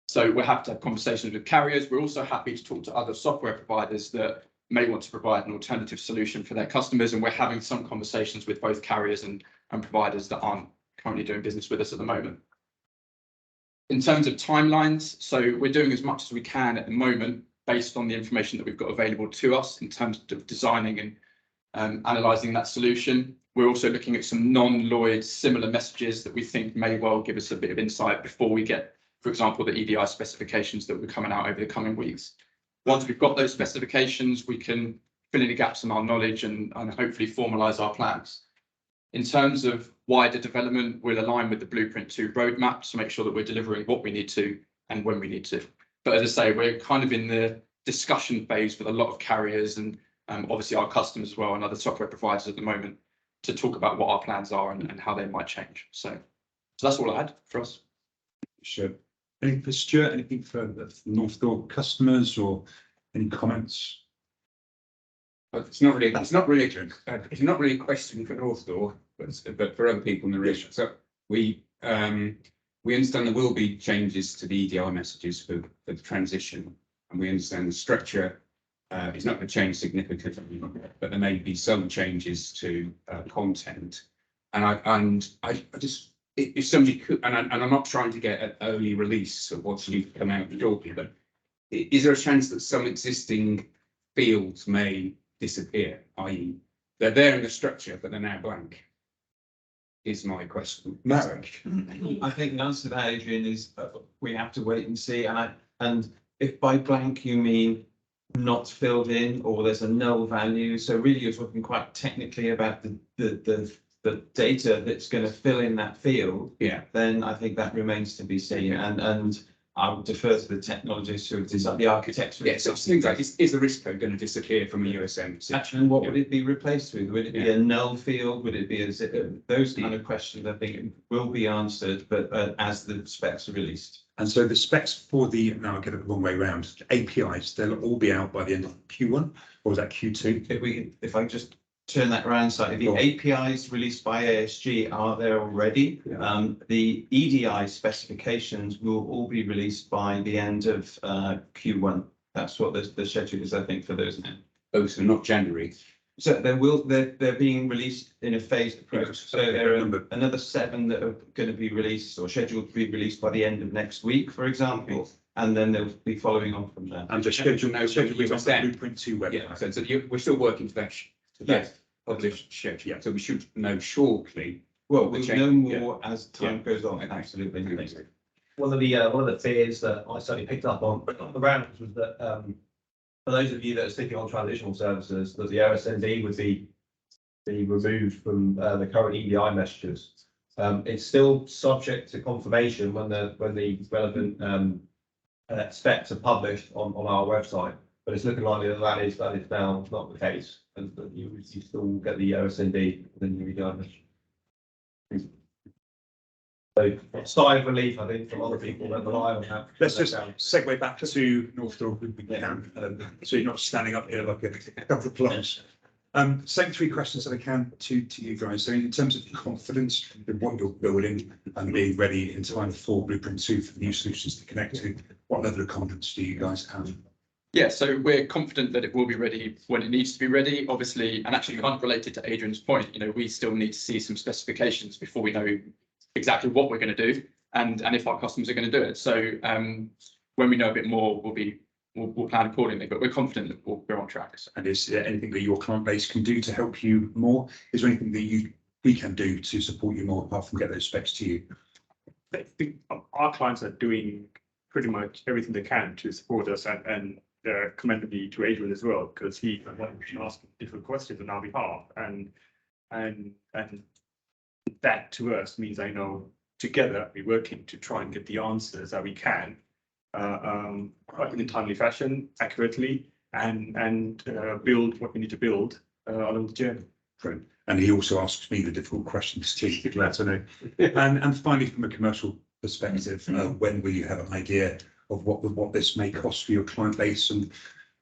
So we're happy to have conversations with carriers. We're also happy to talk to other software providers that may want to provide an alternative solution for their customers. And we're having some conversations with both carriers and providers that aren't currently doing business with us at the moment. In terms of timelines, so we're doing as much as we can at the moment based on the information that we've got available to us in terms of designing and analysing that solution. We're also looking at some non-Lloyd similar messages that we think may well give us a bit of insight before we get, for example, the EDI specifications that were coming out over the coming weeks. Once we've got those specifications, we can fill in the gaps in our knowledge and hopefully formalise our plans. In terms of wider development, we'll align with the Blueprint 2 roadmap to make sure that we're delivering what we need to and when we need to. But as I say, we're kind of in the discussion phase with a lot of carriers and obviously our customers as well and other software providers at the moment to talk about what our plans are and how they might change. So that's all I had for us. Sure. Anything for Stuart? Anything for the North Door customers or any comments? It's not really a question for North Door, but for other people in the room. So we understand there will be changes to the EDI messages for the transition, and we understand the structure is not going to change significantly, but there may be some changes to content. And I just, if somebody could, and I'm not trying to get an early release of what's new to come out shortly, but is there a chance that some existing fields may disappear, i.e. they're there in the structure, but they're now blank? Is my question. Marek. I think the answer to that, Adrian, is we have to wait and see. And if by blank you mean not filled in or there's a null value, so really you're talking quite technically about the data that's going to fill in that field. Yeah. Then I think that remains to be seen. And I would defer to the technologists who have designed the architecture. Yeah, so things like, is the risk code going to disappear from a USM? Actually, what would it be replaced with? Would it be a null field? Would it be those kind of questions? I think will be answered, but as the specs are released. And so the specs for the, now I get it the wrong way around, APIs, they'll all be out by the end of Q1, or is that Q2? If I just turn that around slightly, the APIs released by ASG are there already. Yeah. The EDI specifications will all be released by the end of Q1. That's what the schedule is, I think, for those now. Oh, so not January. So they're being released in a phased approach. So there are another 7 that are going to be released or scheduled to be released by the end of next week, for example. And then they'll be following on from there. And the schedule on the Blueprint 2 website. Yeah, so we're still working to that published schedule. Yeah. So we should know shortly. Well, we'll know more as time goes on. Absolutely. One of the fears that I certainly picked up on the rounds was that for those of you that are sticking on transitional services, that the OSND would be removed from the current EDI messages. It's still subject to confirmation when the relevant specs are published on our website. But it's looking likely that is now not the case, and that you still get the OSND within the EDI message. So sigh of relief, I think, from other people that rely on that. Let's just segue back to North Door if we can, so you're not standing up here like a couple of plums. Same 3 questions that I can to you guys. So in terms of confidence in what you're building and being ready in time for Blueprint 2 for the new solutions to connect to, what level of confidence do you guys have? Yeah, so we're confident that it will be ready when it needs to be ready, obviously, and actually kind of related to Adrian's point, we still need to see some specifications before we know exactly what we're going to do and if our customers are going to do it. So when we know a bit more, we'll plan accordingly, but we're confident that we're on track. And is there anything that your client base can do to help you more? Is there anything that we can do to support you more apart from get those specs to you? I think our clients are doing pretty much everything they can to support us and commendably to Adrian as well, because he asking different questions on our behalf, and that to us means I know together we're working to try and get the answers that we can in a timely fashion, accurately, and build what we need to build along the journey. Great. And he also asks me the difficult questions too. Glad to know. And finally, from a commercial perspective, when will you have an idea of what this may cost for your client base, and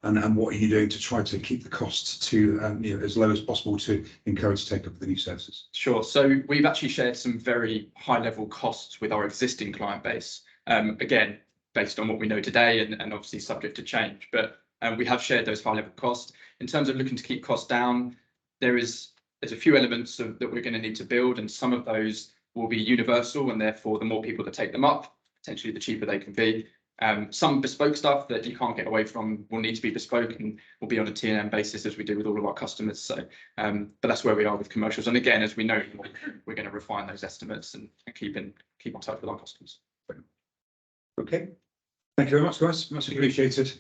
and what are you doing to try to keep the costs to as low as possible to encourage take up of the new services? Sure. So we've actually shared some very high level costs with our existing client base. Again, based on what we know today and obviously subject to change, but we have shared those high level costs. In terms of looking to keep costs down, there's a few elements that we're going to need to build, and some of those will be universal, and therefore the more people that take them up, potentially the cheaper they can be. Some bespoke stuff that you can't get away from will need to be bespoke and will be on a T&M basis as we do with all of our customers. So, but that's where we are with commercials. And again, as we know, we're going to refine those estimates and keep on touch with our customers. Okay, thank you very much, guys. Much appreciated.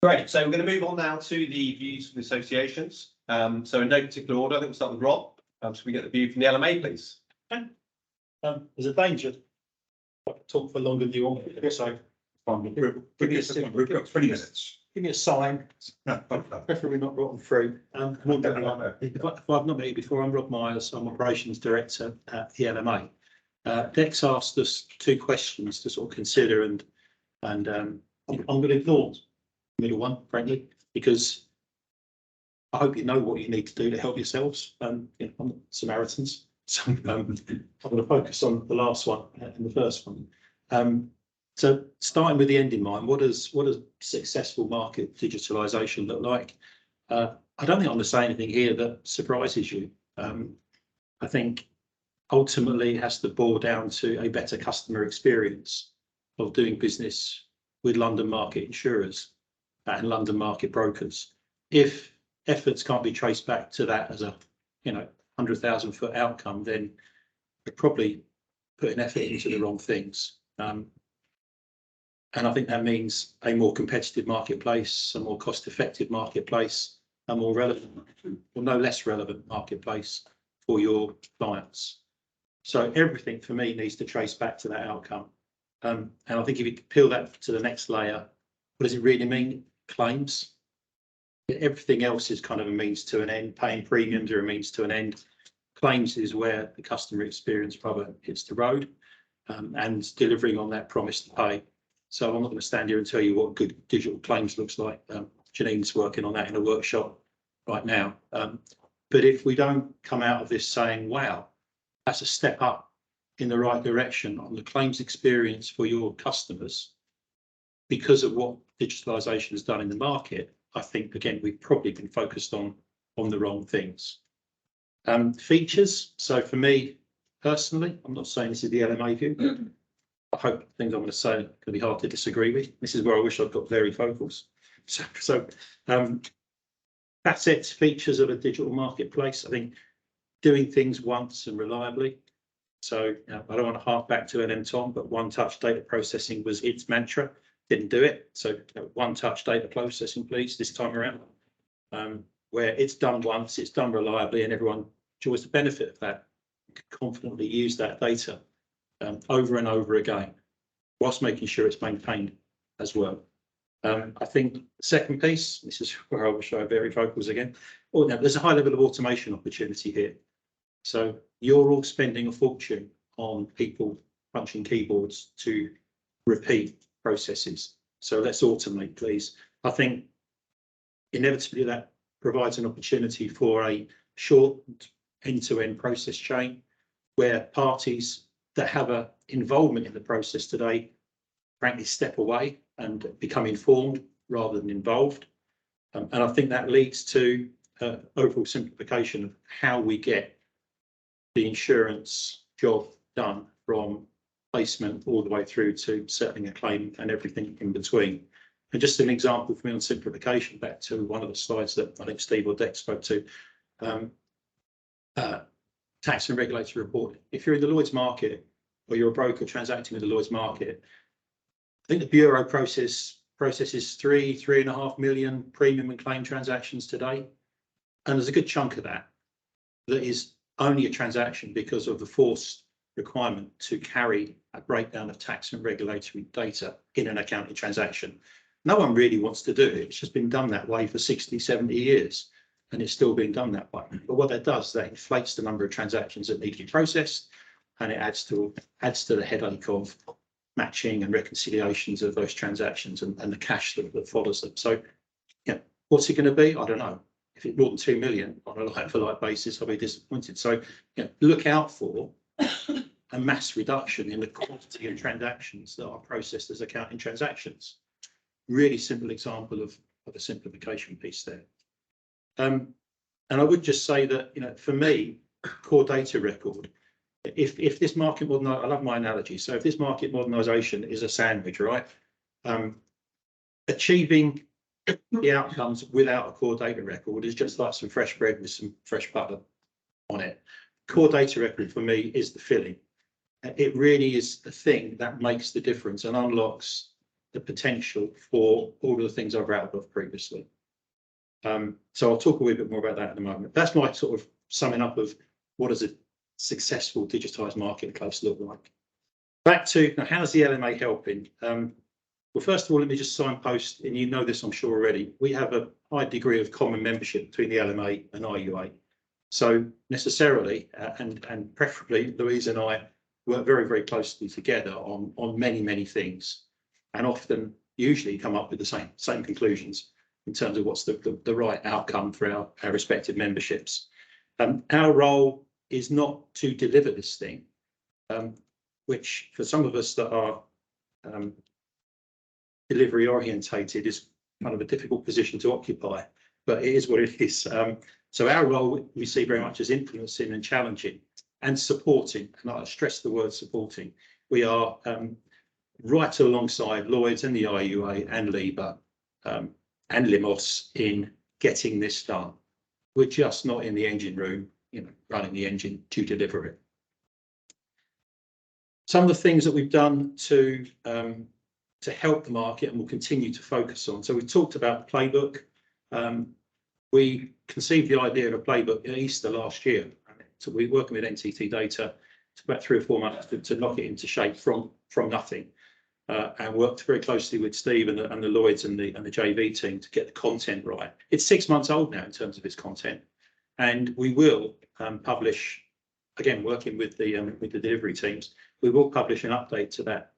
Great, so we're going to move on now to the views from the associations. So in no particular order, I think we'll start with Rob. So we get the view from the LMA, please. There's a danger. I could talk for longer than you want, so We've got 20 minutes. give me a sign, preferably not rotten through. If I've not met you before, I'm Rob Myers, I'm Operations Director at the LMA. Dex asked us 2 questions to sort of consider, and I'm going to ignore the middle one, frankly, because I hope you know what you need to do to help yourselves. I'm not Samaritans, so I'm going to focus on the last one and the first one. So starting with the end in mind, what does successful market digitalisation look like? I don't think I'm going to say anything here that surprises you. I think ultimately it has to boil down to a better customer experience of doing business with London market insurers and London market brokers. If efforts can't be traced back to that as a 100,000 foot outcome, then we're probably putting effort into the wrong things. And I think that means a more competitive marketplace, a more cost-effective marketplace, a more relevant, or no less relevant marketplace for your clients. So everything for me needs to trace back to that outcome. And I think if you peel that to the next layer, what does it really mean? Claims. Everything else is kind of a means to an end. Paying premiums are a means to an end. Claims is where the customer experience rubber hits the road, and delivering on that promise to pay. So I'm not going to stand here and tell you what good digital claims looks like. Janine's working on that in a workshop right now. But if we don't come out of this saying, wow, that's a step up in the right direction on the claims experience for your customers because of what digitalisation has done in the market, I think, again, we've probably been focused on the wrong things. Features. So for me personally, I'm not saying this is the LMA view. I hope things I'm going to say are going to be hard to disagree with. This is where I wish I'd got varifocals. So assets, features of a digital marketplace. I think doing things once and reliably. So I don't want to hark back to NM Tom, but one-touch data processing was its mantra. Didn't do it. So one-touch data processing, please, this time around. Where it's done once, it's done reliably, and everyone enjoys the benefit of that. Can confidently use that data over and over again, whilst making sure it's maintained as well. I think the second piece, this is where I will show varifocals again. Oh, now there's a high level of automation opportunity here. So you're all spending a fortune on people punching keyboards to repeat processes. So let's automate, please. I think inevitably that provides an opportunity for a short end-to-end process chain where parties that have an involvement in the process today, frankly, step away and become informed rather than involved. And I think that leads to overall simplification of how we get the insurance job done from placement all the way through to settling a claim and everything in between. And just an example for me on simplification, back to one of the slides that I think Steve or Dex spoke to, tax and regulatory reporting. If you're in the Lloyd's market or you're a broker transacting with the Lloyd's market, I think the Bureau processes 3.5 million premium and claim transactions today. And there's a good chunk of that is only a transaction because of the forced requirement to carry a breakdown of tax and regulatory data in an accounting transaction. No one really wants to do it. It's just been done that way for 60, 70 years, and it's still being done that way. But what that does, that inflates the number of transactions that need to be processed, and it adds to the headache of matching and reconciliations of those transactions and the cash that follows them. So, yeah, what's it going to be? I don't know. If it's more than 2 million on a like-for-like basis, I'll be disappointed. So, look out for a mass reduction in the quantity of transactions that are processed as accounting transactions. Really simple example of a simplification piece there. And I would just say that, for me, core data record, if this market I love my analogy. So if this market modernisation is a sandwich, right? Achieving the outcomes without a core data record is just like some fresh bread with some fresh butter on it. Core data record for me is the filling. It really is the thing that makes the difference and unlocks the potential for all of the things I've rattled off previously. So I'll talk a little bit more about that in a moment. That's my sort of summing up of what does a successful digitised marketplace look like. Back to now, how's the LMA helping? Well, first of all, let me just signpost, and you know this, I'm sure already. We have a high degree of common membership between the LMA and IUA. So necessarily, and preferably, Louise and I work very, very closely together on many, many things, and often, usually, come up with the same conclusions in terms of what's the right outcome for our respective memberships. Our role is not to deliver this thing, which for some of us that are delivery orientated is kind of a difficult position to occupy, but it is what it is. So our role we see very much as influencing and challenging and supporting, and I stress the word supporting. We are right alongside Lloyds and the IUA and LIBA and Limos in getting this done. We're just not in the engine room, running the engine to deliver it. Some of the things that we've done to help the market and will continue to focus on. So we talked about the playbook. We conceived the idea of a playbook at Easter last year. So we're working with NTT Data. It's about 3 or 4 months to knock it into shape from nothing, and worked very closely with Steve and the Lloyds and the JV team to get the content right. It's 6 months old now in terms of its content, and we will publish, again working with the delivery teams. We will publish an update to that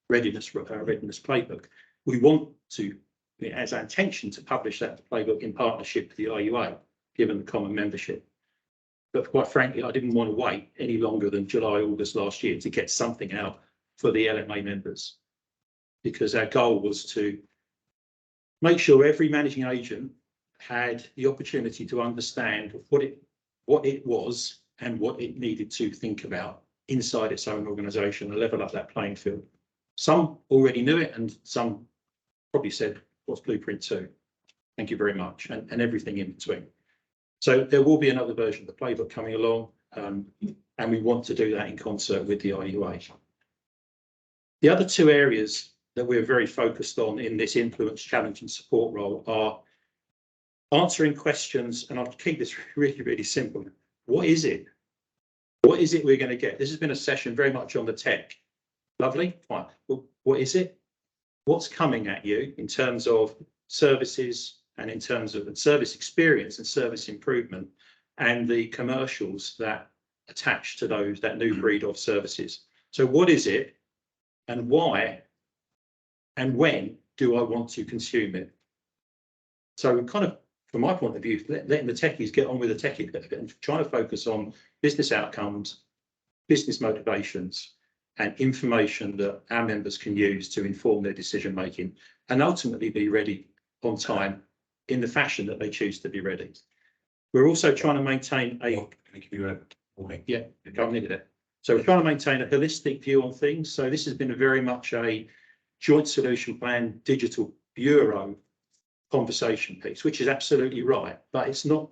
readiness playbook. We want to, as our intention, to publish that playbook in partnership with the IUA, given the common membership. But quite frankly, I didn't want to wait any longer than July, August last year to get something out for the LMA members, because our goal was to make sure every managing agent had the opportunity to understand what it was and what it needed to think about inside its own organisation and level up that playing field. Some already knew it, and some probably said, "What's Blueprint 2? Thank you very much," and everything in between. So there will be another version of the playbook coming along, and we want to do that in concert with the IUA. The other 2 areas that we're very focused on in this influence, challenge and support role are answering questions, and I'll keep this really, really simple. What is it? What is it we're going to get? This has been a session very much on the tech. Lovely, fine. Well, what is it? What's coming at you in terms of services and in terms of service experience and service improvement and the commercials that attach to that new breed of services? So what is it, and why and when do I want to consume it? So kind of, from my point of view, letting the techies get on with the techie bit and trying to focus on business outcomes, business motivations, and information that our members can use to inform their decision making and ultimately be ready on time in the fashion that they choose to be ready. We're also trying to maintain a... Can I give you a warning? Yeah, I needed it. So we're trying to maintain a holistic view on things. So this has been very much a joint solution plan, digital bureau conversation piece, which is absolutely right, but it's not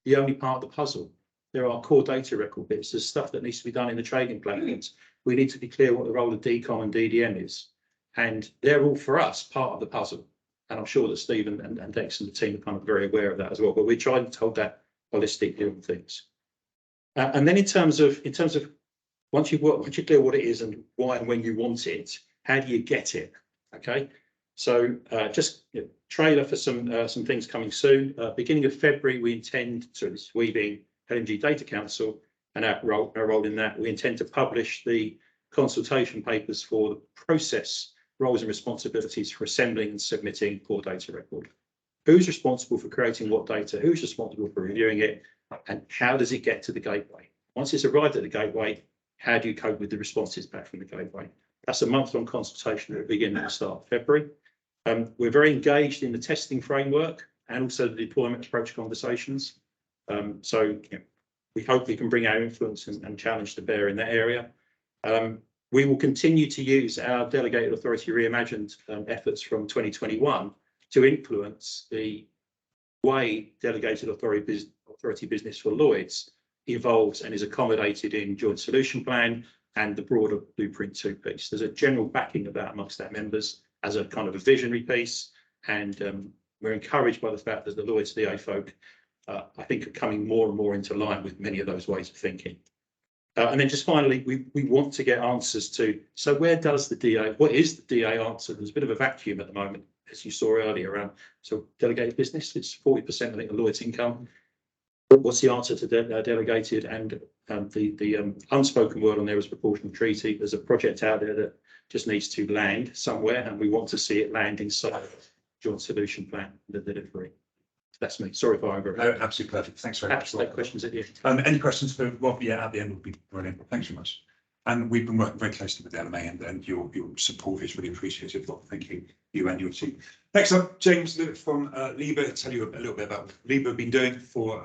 the only part of the puzzle. There are core data record bits. There's stuff that needs to be done in the trading platforms. We need to be clear what the role of DCOM and DDM is. And they're all, for us, part of the puzzle. And I'm sure that Steve and Dex and the team are kind of very aware of that as well. But we're trying to hold that holistic view of things. And then in terms of once you're clear what it is and why and when you want it, how do you get it? Okay. So just trailer for some things coming soon. Beginning of February, we intend, so this is we being LNG Data Council and our role in that, we intend to publish the consultation papers for the process, roles and responsibilities for assembling and submitting core data record. Who's responsible for creating what data? Who's responsible for reviewing it? And how does it get to the gateway? Once it's arrived at the gateway, how do you cope with the responses back from the gateway? That's a month-long consultation that will begin at the start of February. We're very engaged in the testing framework and also the deployment approach conversations. We hope we can bring our influence and challenge to bear in that area. We will continue to use our delegated authority reimagined efforts from 2021 to influence the way delegated authority business for Lloyds evolves and is accommodated in joint solution plan and the broader Blueprint 2 piece. There's a general backing of that amongst our members as a kind of a visionary piece, and we're encouraged by the fact that the Lloyds DA folk, I think, are coming more and more into line with many of those ways of thinking. And then just finally, we want to get answers to, so where does the DA, what is the DA answer? There's a bit of a vacuum at the moment, as you saw earlier around, so delegated business, it's 40% I think of Lloyds income. What's the answer to delegated? And the unspoken word on there is proportional treaty. There's a project out there that just needs to land somewhere, and we want to see it land inside joint solution plan, the delivery. That's me. Sorry if I over. No, absolutely perfect. Thanks very much. Absolute questions at the end. Any questions for Rob? Yeah, at the end would be brilliant. Thanks very much. And we've been working very closely with LMA, and your support is really appreciated. Thank you and your team. Next up, James from LIBA, tell you a little bit about what LIBA have been doing for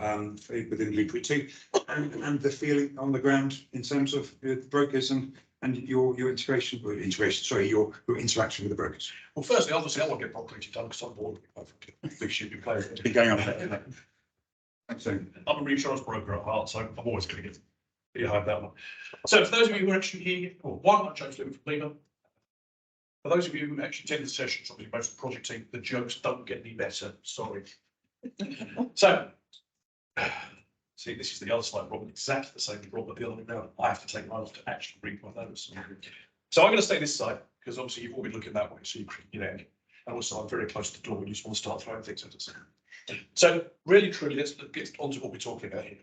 within Blueprint 2 and the feeling on the ground in terms of brokers and your your interaction with the brokers. Well, firstly, obviously, I want to get properly done because I'm bored of big stupid players. It's been going on a bit. So I'm a reinsurance broker at heart, so I'm always going to get behind that one. So for those of you who are actually here, well, one, I'm James Lewin from LIBA. For those of you who actually attend the sessions, obviously most of the project team, the jokes don't get any better. Sorry. So, see, this is the other slide problem, exactly the same problem, but the other way around. I have to take mine off to actually read my notes. So I'm going to stay this side because obviously you've all been looking that way, so you know. And also, I'm very close to the door when you just want to start throwing things at us. So, really, truly, let's get on to what we're talking about here.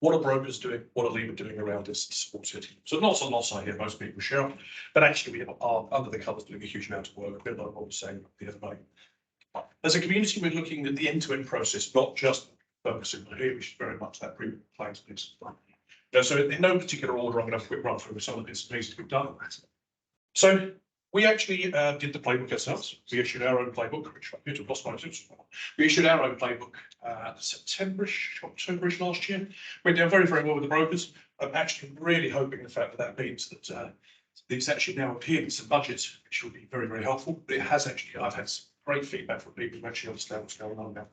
What are brokers doing? What are LIBA doing around this to support it? So not a lot I hear most people share, but actually we are under the covers doing a huge amount of work, a bit like what we're saying the other way. As a community, we're looking at the end-to-end process, not just focusing on here, which is very much that pre-plans piece. So in no particular order, I'm going to have a quick run through some of the bits and pieces we've done. So we actually did the playbook ourselves. We issued our own playbook, which I appear to have lost my notes. We issued our own playbook September-ish, October-ish last year. Went down very, very well with the brokers. I'm actually really hoping the fact that means that it's actually now appeared in some budgets, which will be very, very helpful. But it has actually, I've had some great feedback from people who actually understand what's going on now.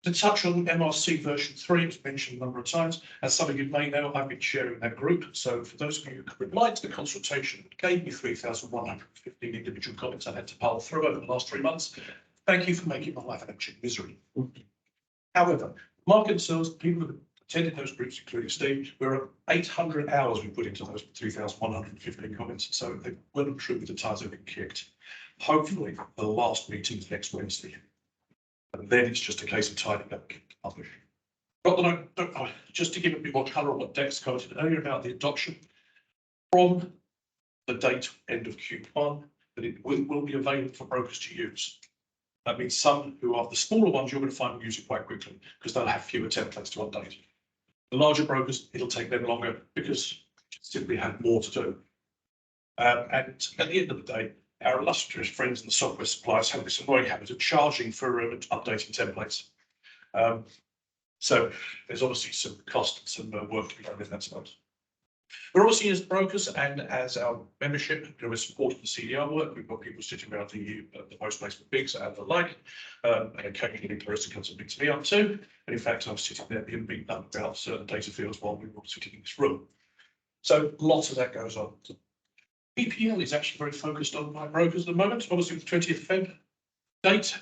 To touch on MRC version 3, it's mentioned a number of times. As some of you may know, I've been sharing that group. So for those of you who replied to the consultation, it gave me 3,115 individual comments I had to pile through over the last 3 months. Thank you for making my life an absolute misery. However, market themselves, people who attended those groups, including Steve, we're at 800 hours we put into those 3,115 comments. So they weren't true with the tires have been kicked. Hopefully, the last meeting is next Wednesday. And then it's just a case of tidying up and publishing. But just to give a bit more colour on what Dex covered earlier about the adoption, from the date end of Q1, that it will be available for brokers to use. That means some who are the smaller ones, you're going to find will use it quite quickly because they'll have fewer templates to update. The larger brokers, it'll take them longer because simply have more to do. And at the end of the day, our illustrious friends and the software suppliers have this annoying habit of charging for updating templates. So there's obviously some cost and some work to be done in that space. We're obviously as brokers and as our membership, we're supporting the CDR work. We've got people sitting around the post placement bigs and the like. And occasionally Clarissa comes and picks me up too. And in fact, I was sitting there being beaten up about certain data fields while we were sitting in this room. So lots of that goes on. BPL is actually very focused on my brokers at the moment. Obviously, with the 20th Feb date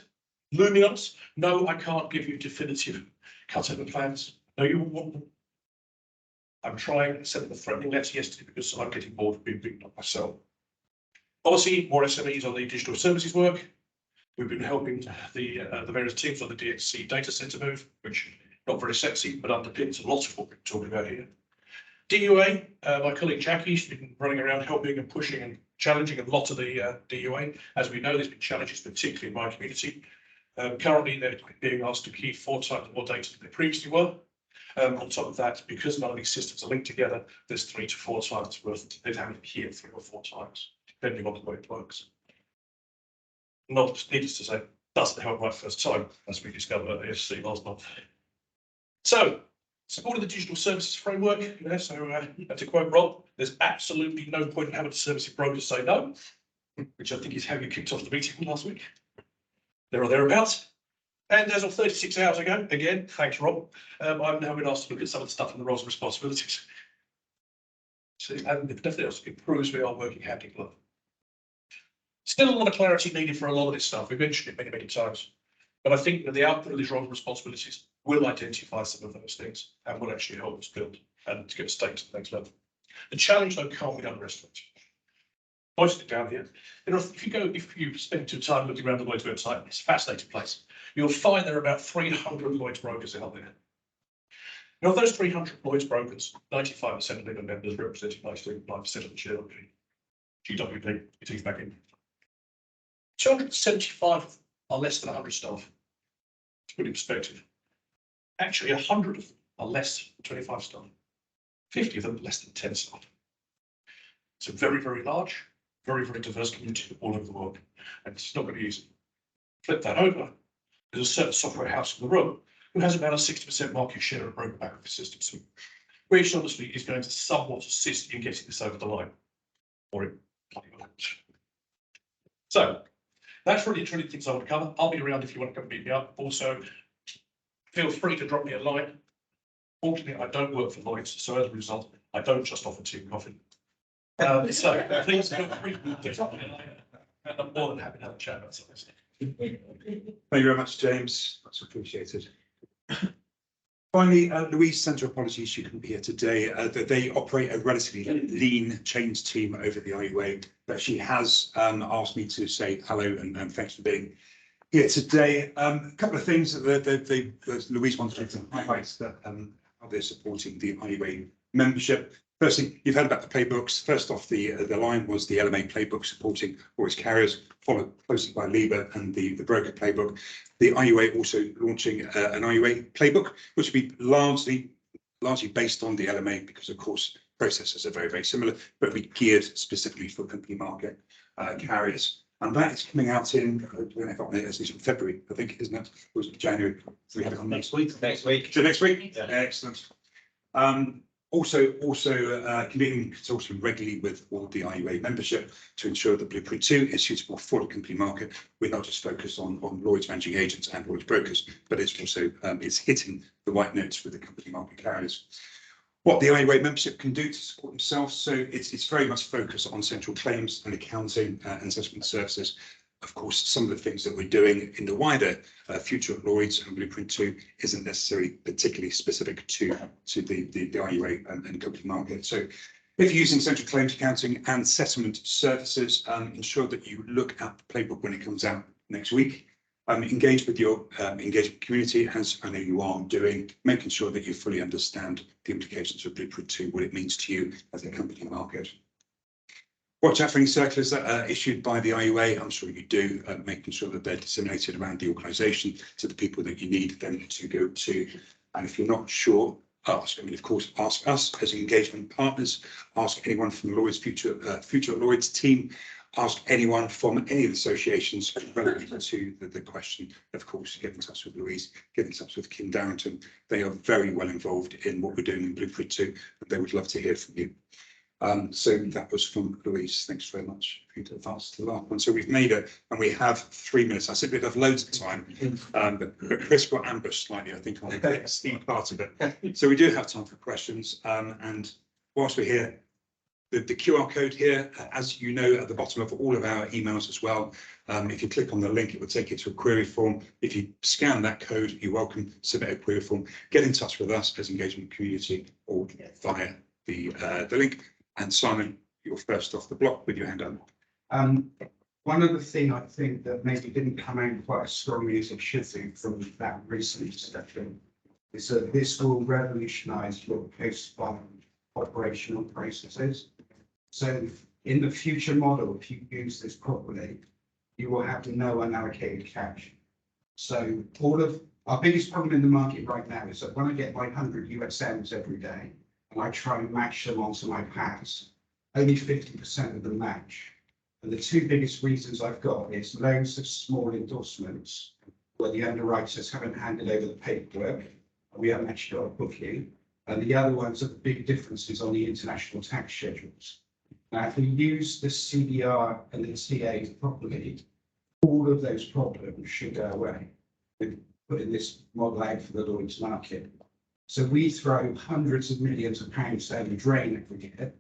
looming on us. No, I can't give you definitive cutover plans. No, you want them. I'm trying to send them a threatening letter yesterday because I'm getting bored of being beaten up myself. Obviously, more SMEs on the digital services work. We've been helping the various teams on the DXC data center move, which not very sexy, but underpins a lot of what we're talking about here. DUA, my colleague Jackie's been running around helping and pushing and challenging a lot of the DUA. As we know, there's been challenges, particularly in my community. Currently, they're being asked to key 4 times more data than they previously were. On top of that, because none of these systems are linked together, there's 3 to 4 times worth. They'd have to key it 3 or 4 times, depending on the way it works. Not needless to say, doesn't help right first time, as we discovered at the SC last month. So, supporting the digital services framework, to quote Rob, there's absolutely no point in having a service broker say no, which I think is how you kicked off the meeting last week. There or thereabouts. And as of 36 hours ago, again, thanks Rob, I've now been asked to look at some of the stuff in the roles and responsibilities. So, and if nothing else, it proves we are working hand in glove. Still a lot of clarity needed for a lot of this stuff. We've mentioned it many, many times. But I think that the output of these roles and responsibilities will identify some of those things and will actually help us build and to get us take to the next level. The challenge, though, can't be underestimated. Pointed it down here. If you spend some time looking around the Lloyd's website, it's a fascinating place. You'll find there are about 300 Lloyd's brokers out there. Now, of those 300 Lloyd's brokers, 95% of them are members representing 95% of the share of GWP, it is back in. 275 are less than 100 staff. To put in perspective, actually 100 of them are less than 25 staff. 50 of them are less than 10 staff. It's a very, very large, very, very diverse community all over the world, and it's not going to be easy. Flip that over. There's a certain software house in the room who has about a 60% market share of broker back office systems, which honestly is going to somewhat assist in getting this over the line, or it bloody well. So that's really truly things I want to cover. I'll be around if you want to come meet me up. Also, feel free to drop me a line. Fortunately, I don't work for Lloyd's, so as a result, I don't just offer tea and coffee. So please feel free to drop me a line, and I'm more than happy to have a chat about some of this. Thank you very much, James. That's appreciated. Finally, Louise, Centre of Apologies, she couldn't be here today. They operate a relatively lean change team over the IUA, but she has asked me to say hello and thanks for being here today. A couple of things that Louise wanted to highlight that how they're supporting the IUA membership. Firstly, you've heard about the playbooks. First off, the line was the LMA playbook supporting Lloyd's carriers, followed closely by LIBA and the broker playbook. The IUA also launching an IUA playbook, which will be largely based on the LMA, because of course processes are very, very similar, but we geared specifically for company market carriers. And that is coming out in February, I think, isn't it? Or was it January? So we have it on Next week. Next week. Yeah. Excellent. Also convening consortium regularly with all the IUA membership to ensure that Blueprint 2 is suitable for the company market. We're not just focused on Lloyd's managing agents and Lloyd's brokers, but it's also it's hitting the right notes with the company market carriers. What the IUA membership can do to support themselves, so it's very much focused on central claims and accounting and assessment services. Of course, some of the things that we're doing in the wider future of Lloyd's and Blueprint 2 isn't necessarily particularly specific to the IUA and company market. So if you're using central claims accounting and settlement services, ensure that you look at the playbook when it comes out next week. Engage with your engagement community, as I know you are doing, making sure that you fully understand the implications of Blueprint 2, what it means to you as a company market. Watch out for any circulars that are issued by the IUA. I'm sure you do, making sure that they're disseminated around the organisation to the people that you need them to go to. And if you're not sure, ask. I mean, of course, ask us as engagement partners. Ask anyone from the Lloyd's future Lloyd's team. Ask anyone from any of the associations relevant to the question. Of course, get in touch with Louise, get in touch with Kim Darrington. They are very well involved in what we're doing in Blueprint 2, and they would love to hear from you. So that was from Louise. Thanks very much. Advance to the last one. So we've made it, and we have 3 minutes. I said we'd have loads of time, but Chris got ambushed slightly, I think, on the steep part of it. So we do have time for questions. And whilst we're here, the QR code here, as you know, at the bottom of all of our emails as well. If you click on the link, it will take you to a query form. If you scan that code, you're welcome to submit a query form. Get in touch with us as engagement community or via the link. And Simon, you're first off the block with your hand up. One other thing I think that maybe didn't come out quite as strongly as it should do from that recent discussion is that this will revolutionise your post-bond operational processes. So in the future model, if you use this properly, you will have no unallocated cash. So all of our biggest problem in the market right now is that when I get my 100 USMs every day and I try and match them onto my pads, only 50% of them match. And the two biggest reasons I've got is loads of small endorsements where the underwriters haven't handed over the paperwork, and we haven't actually got a booking. And the other ones are the big differences on the international tax schedules. Now, if we use the CDR and the TA properly, all of those problems should go away with putting this model out for the Lloyd's market. So we throw hundreds of millions of pounds down the drain every year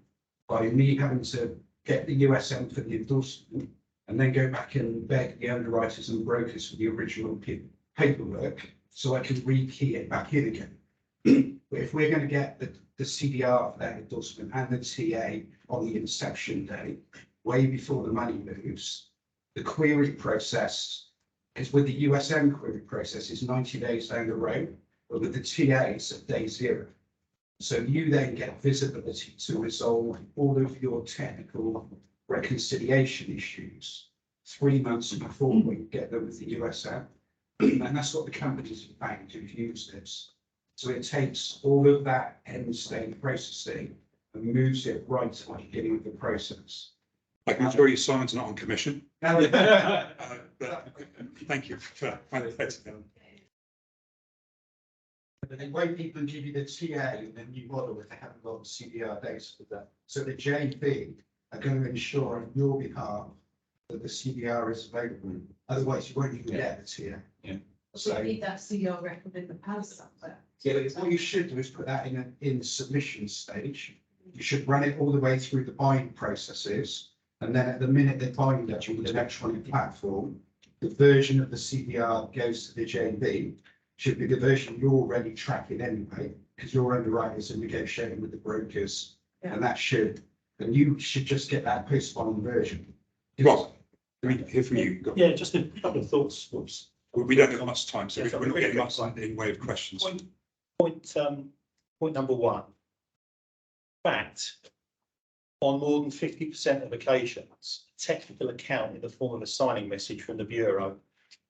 by me having to get the USM for the endorsement and then go back and beg the underwriters and brokers for the original paperwork so I can rekey it back in again. But if we're going to get the CDR for that endorsement and the TA on the inception day, way before the money moves, the query process is with the USM query process is 90 days down the road, but with the TA it's at day 0. So you then get visibility to resolve all of your technical reconciliation issues 3 months before we get them with the USM. And that's what the companies have found who've used this. So it takes all of that end state processing and moves it right to the beginning of the process. I can assure you Simon's not on commission. But thank you for manifesting. But they won't even give you the TA in the new model if they haven't got the CDR data for that. So the JB are going to ensure on your behalf that the CDR is available. Otherwise, you won't even get the TA. Yeah. So you need that CDR record in the past somewhere. Yeah, what you should do is put that in the submission stage. You should run it all the way through the buying processes. And then at the minute they bind that on the electronic platform, the version of the CDR goes to the JB should be the version you're already tracking anyway, because your underwriters are negotiating with the brokers. And that should, and you should just get that post-bond version. Rob, let me hear from you. Go on. Yeah, just a couple of thoughts. Oops. We don't have much time, so Yes, we're not getting much quick. in way of questions. Point number one. Fact, on more than 50% of occasions, a technical account in the form of a signing message from the Bureau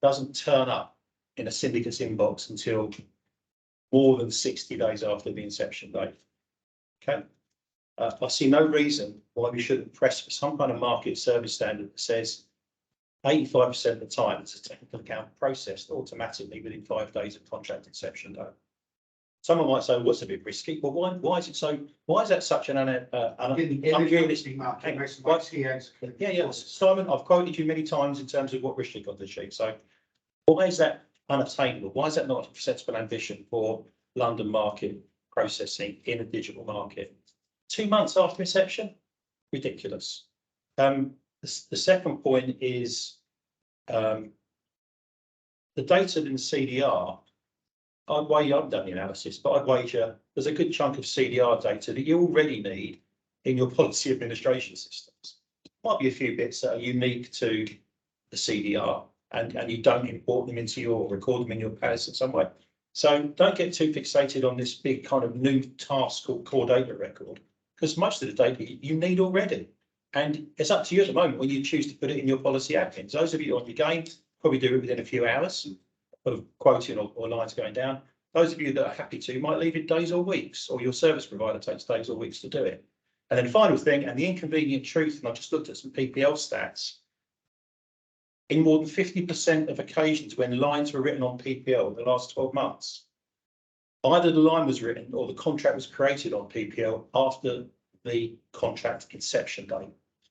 doesn't turn up in a syndicate's inbox until more than 60 days after the inception date. Okay. I see no reason why we shouldn't press for some kind of market service standard that says 85% of the time it's a technical account processed automatically within 5 days of contract inception date. Someone might say, well, what's a bit risky? Well, why is it so? Why is that such an unrealistic market? Yeah. Simon, I've quoted you many times in terms of what risk you've got to achieve. So why is that unattainable? Why is that not a sensible ambition for London market processing in a digital market? 2 months after inception? Ridiculous. The second point is the data in the CDR. I've done the analysis, but I'd wager there's a good chunk of CDR data that you already need in your policy administration systems. Might be a few bits that are unique to the CDR and you don't import them into your, record them in your PAS in some way. So don't get too fixated on this big kind of new task called core data record, because most of the data you need already. And it's up to you at the moment when you choose to put it in your policy admins. Those of you on your game probably do it within a few hours of quoting or lines going down. Those of you that are happy to might leave it days or weeks, or your service provider takes days or weeks to do it. And then final thing, and the inconvenient truth, and I just looked at some PPL stats, in more than 50% of occasions when lines were written on PPL in the last 12 months, either the line was written or the contract was created on PPL after the contract inception date.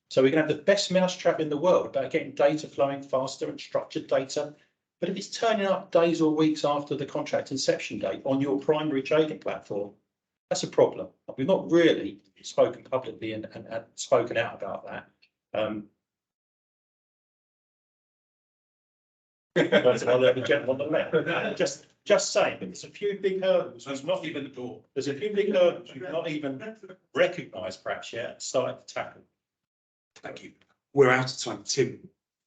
So we can have the best mousetrap in the world about getting data flowing faster and structured data. But if it's turning up days or weeks after the contract inception date on your primary trading platform, that's a problem. We've not really spoken publicly and spoken out about that. That's another gentleman on the left. Just saying, but there's a few big hurdles. There's not even the door. There's a few big hurdles we've not even recognised perhaps yet and started to tackle. Thank you. We're out of time. Tim.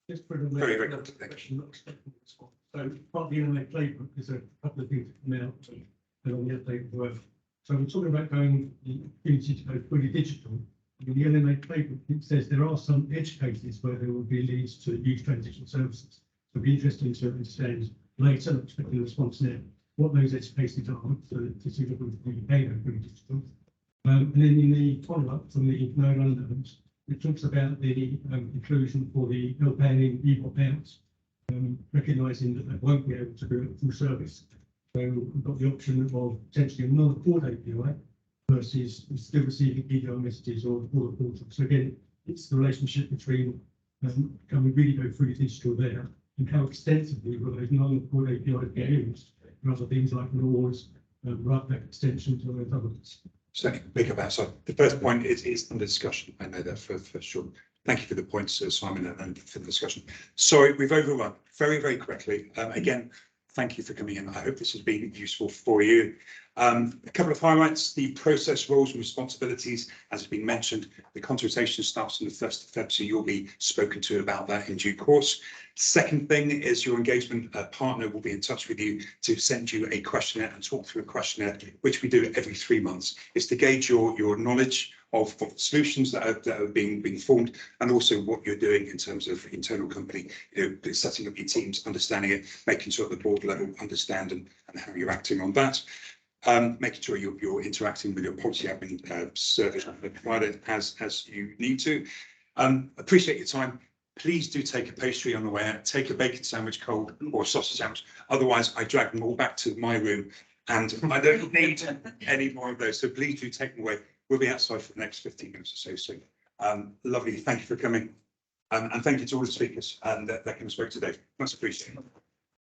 Just for the Very, very quickly. Thank you. not expecting this one. So part of the NLA playbook is a couple of things that come out and on the update worth So we're talking about going, the opportunity to go fully digital. In the LMA playbook, it says there are some edge cases where there will be leads to use transition services. So it'd be interesting to understand later, not expecting a response now, what those edge cases are, so to see if we can go fully digital. And then in the follow-up from the no unknowns, it talks about the inclusion for the LPAN EVOP outs, recognising that they won't be able to do it full service. So we've got the option of potentially another 4-day PI versus still receiving EDI messages or the portal. So again, it's the relationship between can we really go fully digital there, and how extensively will those non-4-day PIs get used for other things like laws, right back extensions or those others. Certainly big about. So the first point is under discussion. I know that for sure. Thank you for the points, Simon, and for the discussion. Sorry, we've overrun very, very quickly. Again, thank you for coming in. I hope this has been useful for you. A couple of highlights: the process, roles and responsibilities, as has been mentioned. The consultation starts on the 1st of February, so you'll be spoken to about that in due course. Second thing is your engagement partner will be in touch with you to send you a questionnaire and talk through a questionnaire, which we do every 3 months. It's to gauge your knowledge of solutions that are being formed, and also what you're doing in terms of internal company, setting up your teams, understanding it, making sure at the board level understand and how you're acting on that. Making sure you're interacting with your policy admin service provider as you need to. Appreciate your time. Please do take a pastry on the way out, take a bacon sandwich cold or a sausage sandwich. Otherwise, I drag them all back to my room and I don't need any more of those. So please do take them away. We'll be outside for the next 15 minutes or so. So lovely. Thank you for coming. And thank you to all the speakers that came and spoke today. Much appreciated.